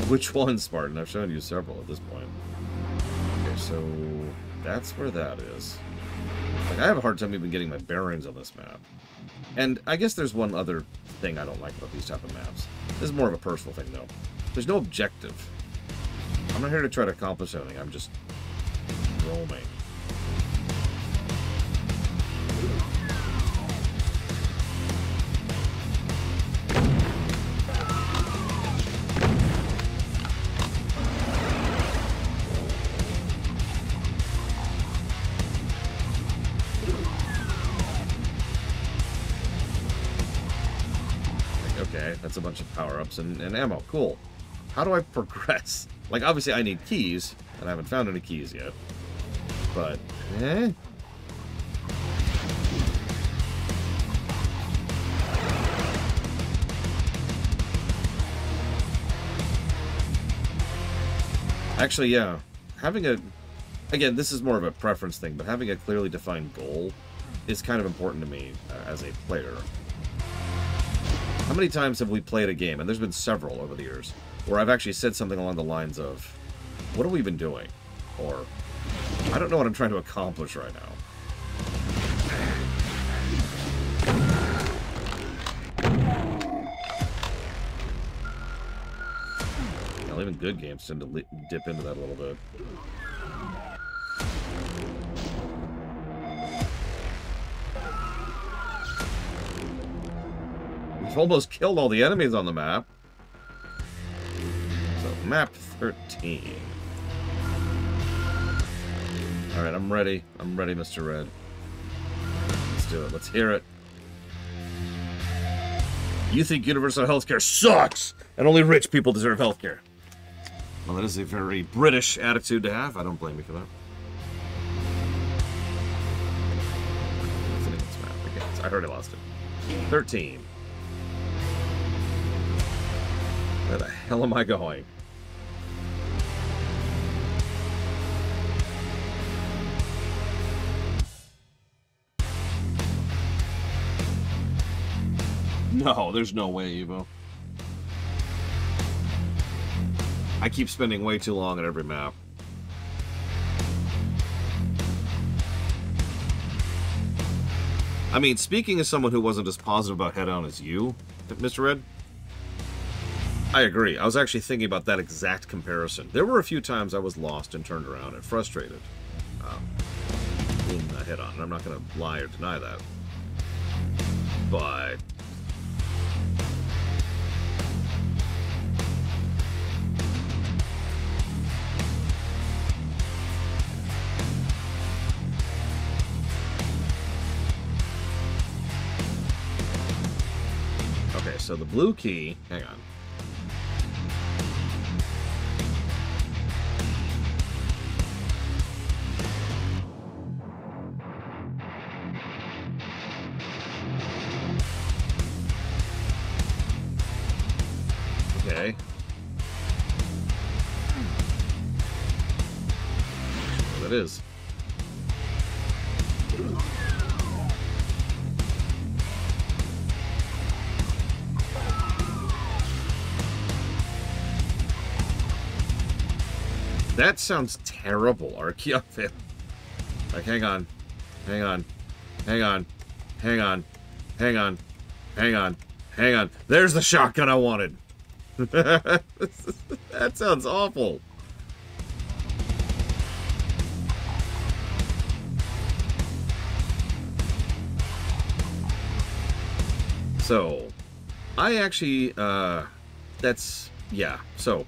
Which one, Spartan? I've shown you several at this point. Okay, so that's where that is. Like, I have a hard time even getting my bearings on this map. And I guess there's one other thing I don't like about these type of maps. This is more of a personal thing, though. There's no objective. I'm not here to try to accomplish anything. I'm just roaming. That's a bunch of power-ups and ammo. Cool. How do I progress? Like, obviously I need keys, and I haven't found any keys yet. But, eh? Actually, yeah. Having a... Again, this is more of a preference thing, but having a clearly defined goal is kind of important to me as a player. How many times have we played a game, and there's been several over the years, where I've actually said something along the lines of, what have we been doing? Or, I don't know what I'm trying to accomplish right now. Well, even good games tend to dip into that a little bit. We've almost killed all the enemies on the map. So, map 13. Alright, I'm ready. I'm ready, Mr. Red. Let's do it. Let's hear it. You think universal healthcare sucks, and only rich people deserve healthcare. Well, that is a very British attitude to have. I don't blame you for that. What's the name of this map? Okay, I heard I lost it. 13. Where the hell am I going? No, there's no way, Evo. I keep spending way too long on every map. I mean, speaking as someone who wasn't as positive about Head-On as you, Mr. Red, I agree. I was actually thinking about that exact comparison. There were a few times I was lost and turned around and frustrated in Head-On, and I'm not going to lie or deny that. But... okay, so the blue key... Hang on. Okay. it is. That sounds terrible, Archaeophyte. Like, hang on. Hang on. Hang on. Hang on. Hang on. Hang on. Hang on. There's the shotgun I wanted. That sounds awful. So, I actually, that's, yeah, so,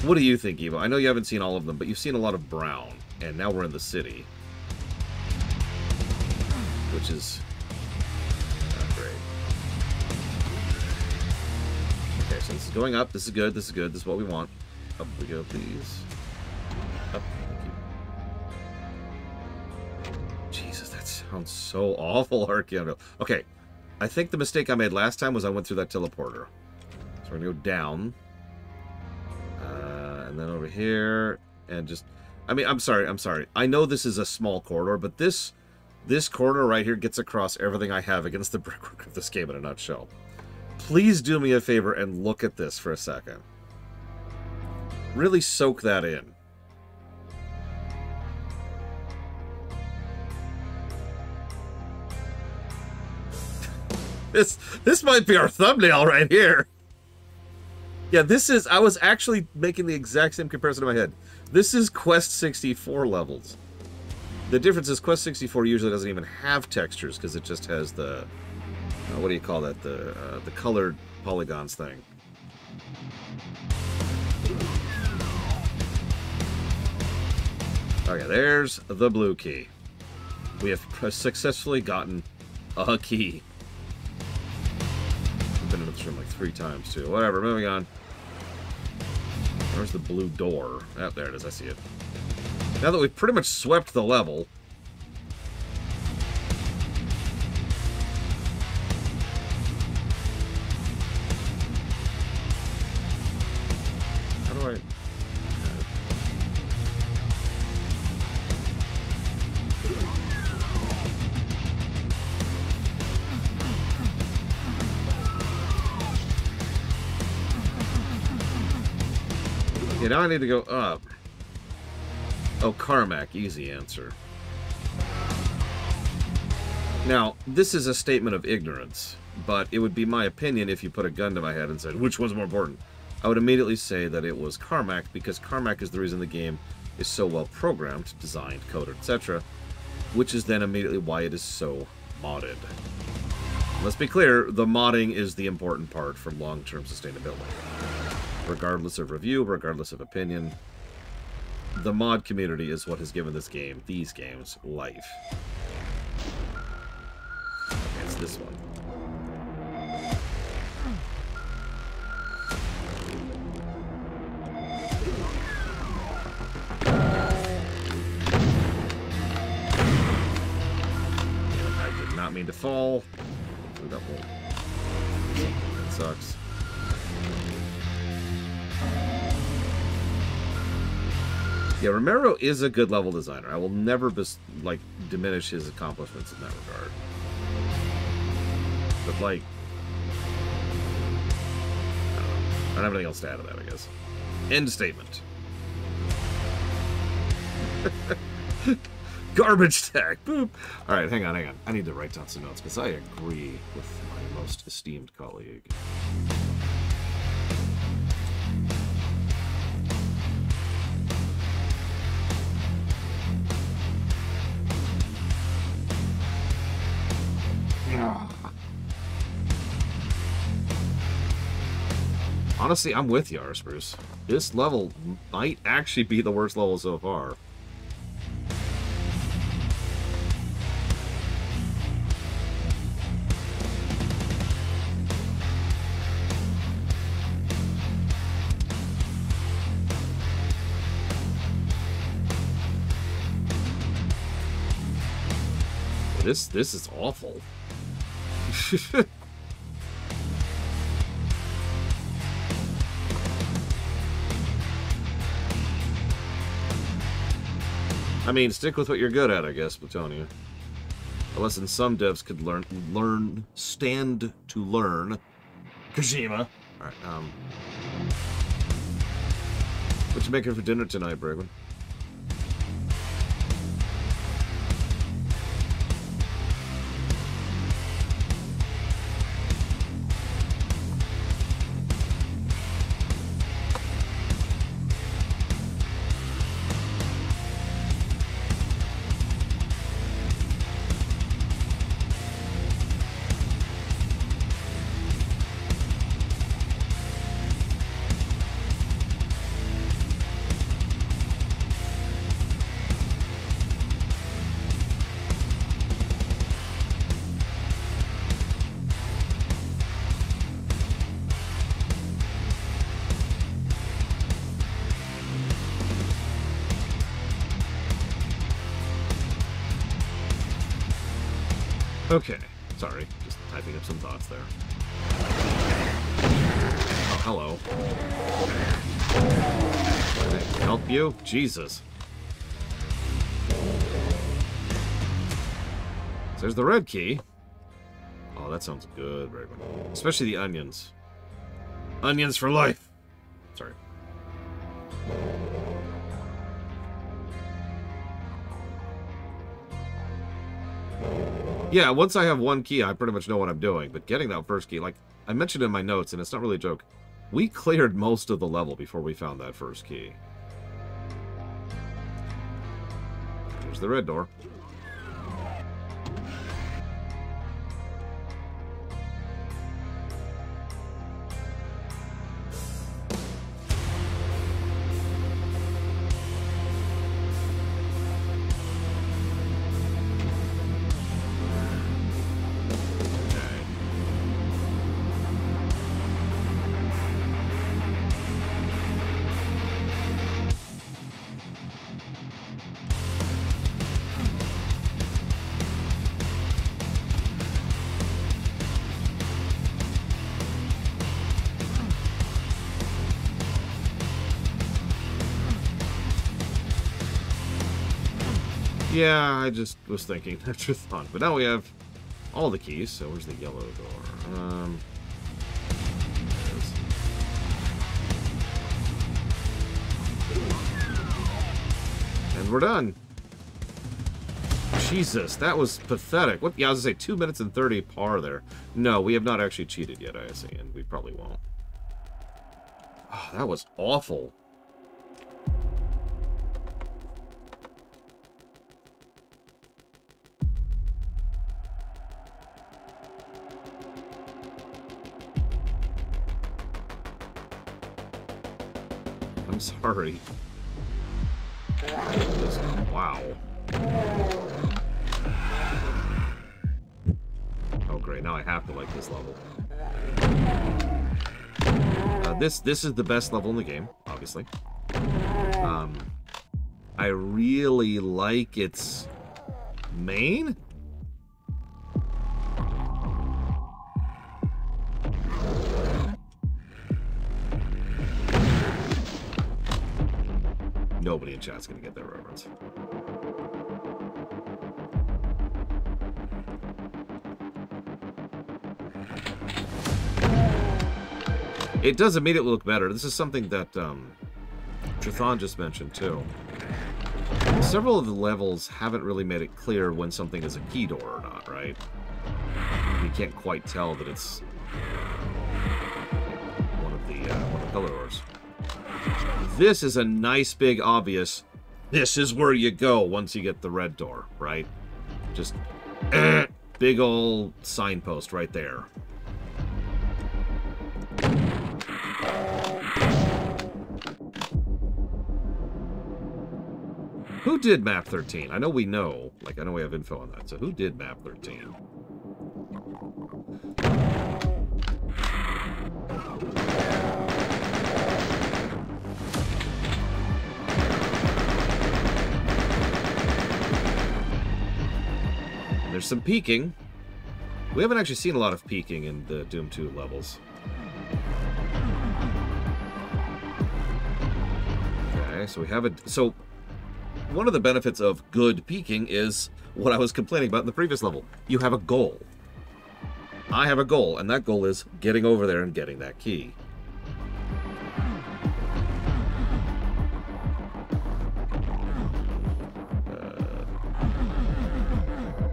what do you think, Evo? I know you haven't seen all of them, but you've seen a lot of Brown, and now we're in the city. Which is not great. Okay, so this is going up. This is good. This is good. This is what we want. Up we go, please. Up. Thank you. Jesus, that sounds so awful, Archaeophyte. Okay, I think the mistake I made last time was I went through that teleporter. So we're going to go down. And then over here. And just... I mean, I'm sorry. I know this is a small corridor, but this corridor right here gets across everything I have against the brickwork of this game in a nutshell. Please do me a favor and look at this for a second. Really soak that in. This might be our thumbnail right here. Yeah, this is... I was actually making the exact same comparison in my head. This is Quest 64 levels. The difference is Quest 64 usually doesn't even have textures because it just has the... what do you call that? The colored polygons thing. Okay, there's the blue key. We have successfully gotten a key. I've been in this room like 3 times too. Whatever, moving on. Where's the blue door? Oh, there it is, I see it. Now that we've pretty much swept the level... How do I... Okay, now I need to go up. Oh, Carmack, easy answer. Now, this is a statement of ignorance, but it would be my opinion if you put a gun to my head and said, which one's more important? I would immediately say that it was Carmack, because Carmack is the reason the game is so well programmed, designed, coded, etc., which is then immediately why it is so modded. Let's be clear, the modding is the important part for long-term sustainability. Regardless of review, regardless of opinion, the mod community is what has given this game, these games, life. Okay, it's this one. I did not mean to fall. That sucks. Yeah, Romero is a good level designer. I will never diminish his accomplishments in that regard. But like, I don't have anything else to add to that, I guess. End statement. Garbage tag. Boop. All right, hang on. I need to write down some notes because I agree with my most esteemed colleague. Honestly, I'm with you, Arspruce. This level might actually be the worst level so far. This is awful. I mean, stick with what you're good at, I guess, Plutonia. A lesson some devs could stand to learn. Kojima. Alright, what you making for dinner tonight, Bragman? Okay, sorry, just typing up some thoughts there. Oh, hello. Can I help you? Jesus. So there's the red key. Oh, that sounds good, very good. Especially the onions. Onions for life! Sorry. Yeah, once I have one key, I pretty much know what I'm doing. But getting that first key, like I mentioned in my notes, and it's not really a joke, we cleared most of the level before we found that first key. There's the red door. Yeah, I just was thinking after thought. But now we have all the keys, so where's the yellow door? And we're done. Jesus, that was pathetic. What? Yeah, I was gonna say 2 minutes and 30 par there. No, we have not actually cheated yet, I see, and we probably won't. Oh, that was awful. I'm sorry. Just, wow. Oh great, now I have to like this level. This is the best level in the game, obviously. I really like its main. Nobody in chat's gonna get that reference. It does immediately look better. This is something that Trithan just mentioned too. Several of the levels haven't really made it clear when something is a key door or not, right? You can't quite tell that it's one of the color doors. This is a nice, big, obvious, this is where you go once you get the red door, right? Just, big old signpost right there. Who did Map 13? I know we know. Like, I know we have info on that. So who did Map 13? There's some peeking. We haven't actually seen a lot of peeking in the Doom 2 levels. Okay, so we have a... So, One of the benefits of good peeking is what I was complaining about in the previous level. You have a goal. I have a goal, and that goal is getting over there and getting that key.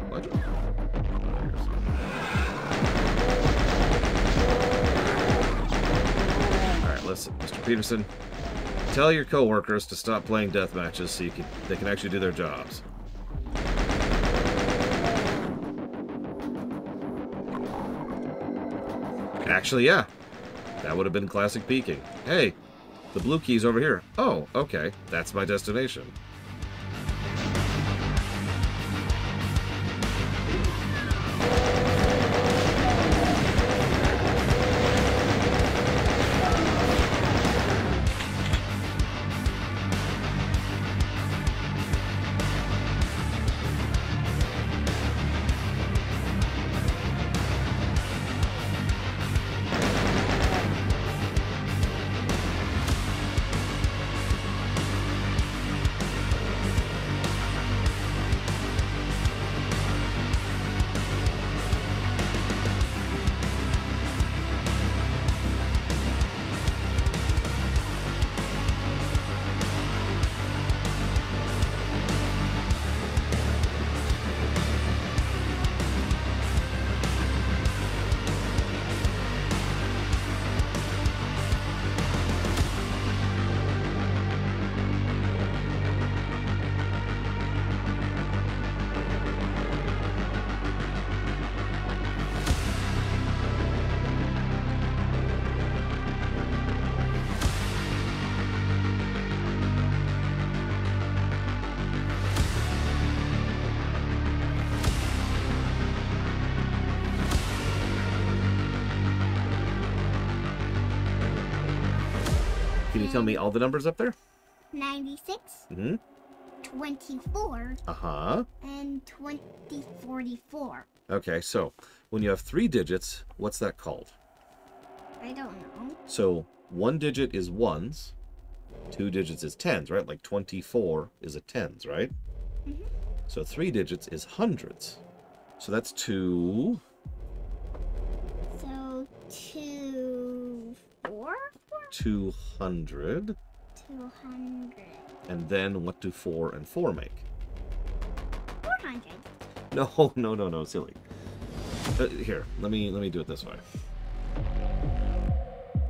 What? Alright, listen, Mr. Peterson. Tell your coworkers to stop playing death matches so they can actually do their jobs. Actually, yeah. That would have been classic peeking. Hey, the blue key's over here. Oh, okay. That's my destination. Can you tell me all the numbers up there? 96, Mm-hmm. 24, Uh-huh. and 2044. Okay, so when you have 3 digits, what's that called? I don't know. So 1 digit is ones, 2 digits is tens, right? Like 24 is a tens, right? Mhm. So 3 digits is hundreds. So that's 2. So 2, 4, 200. 200, And then what do 4 and 4 make? 400. No, silly. Here, let me do it this way.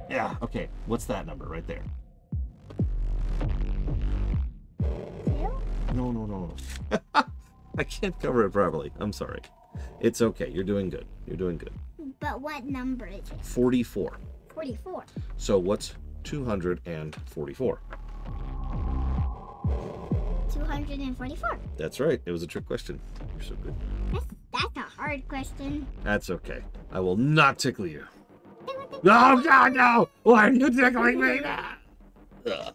Yeah, okay. What's that number right there? 2? No. I can't cover it properly. I'm sorry. It's okay. You're doing good. You're doing good. But what number is it? 44. 44. So what's 244? 244. That's right. It was a trick question. You're so good. That's a hard question. That's okay. I will not tickle you. No, God, no! Why are you tickling me? Ugh.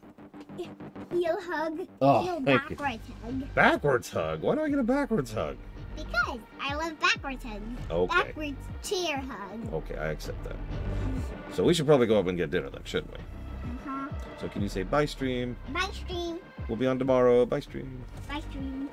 Heel hug. Oh, Heel thank you. backwards hug. Backwards hug. Why do I get a backwards hug? Because I love backwards hugs. Okay. Backwards chair hug. Okay, I accept that. So we should probably go up and get dinner then, shouldn't we? Uh-huh. So can you say bye stream? Bye stream. We'll be on tomorrow. Bye stream. Bye stream.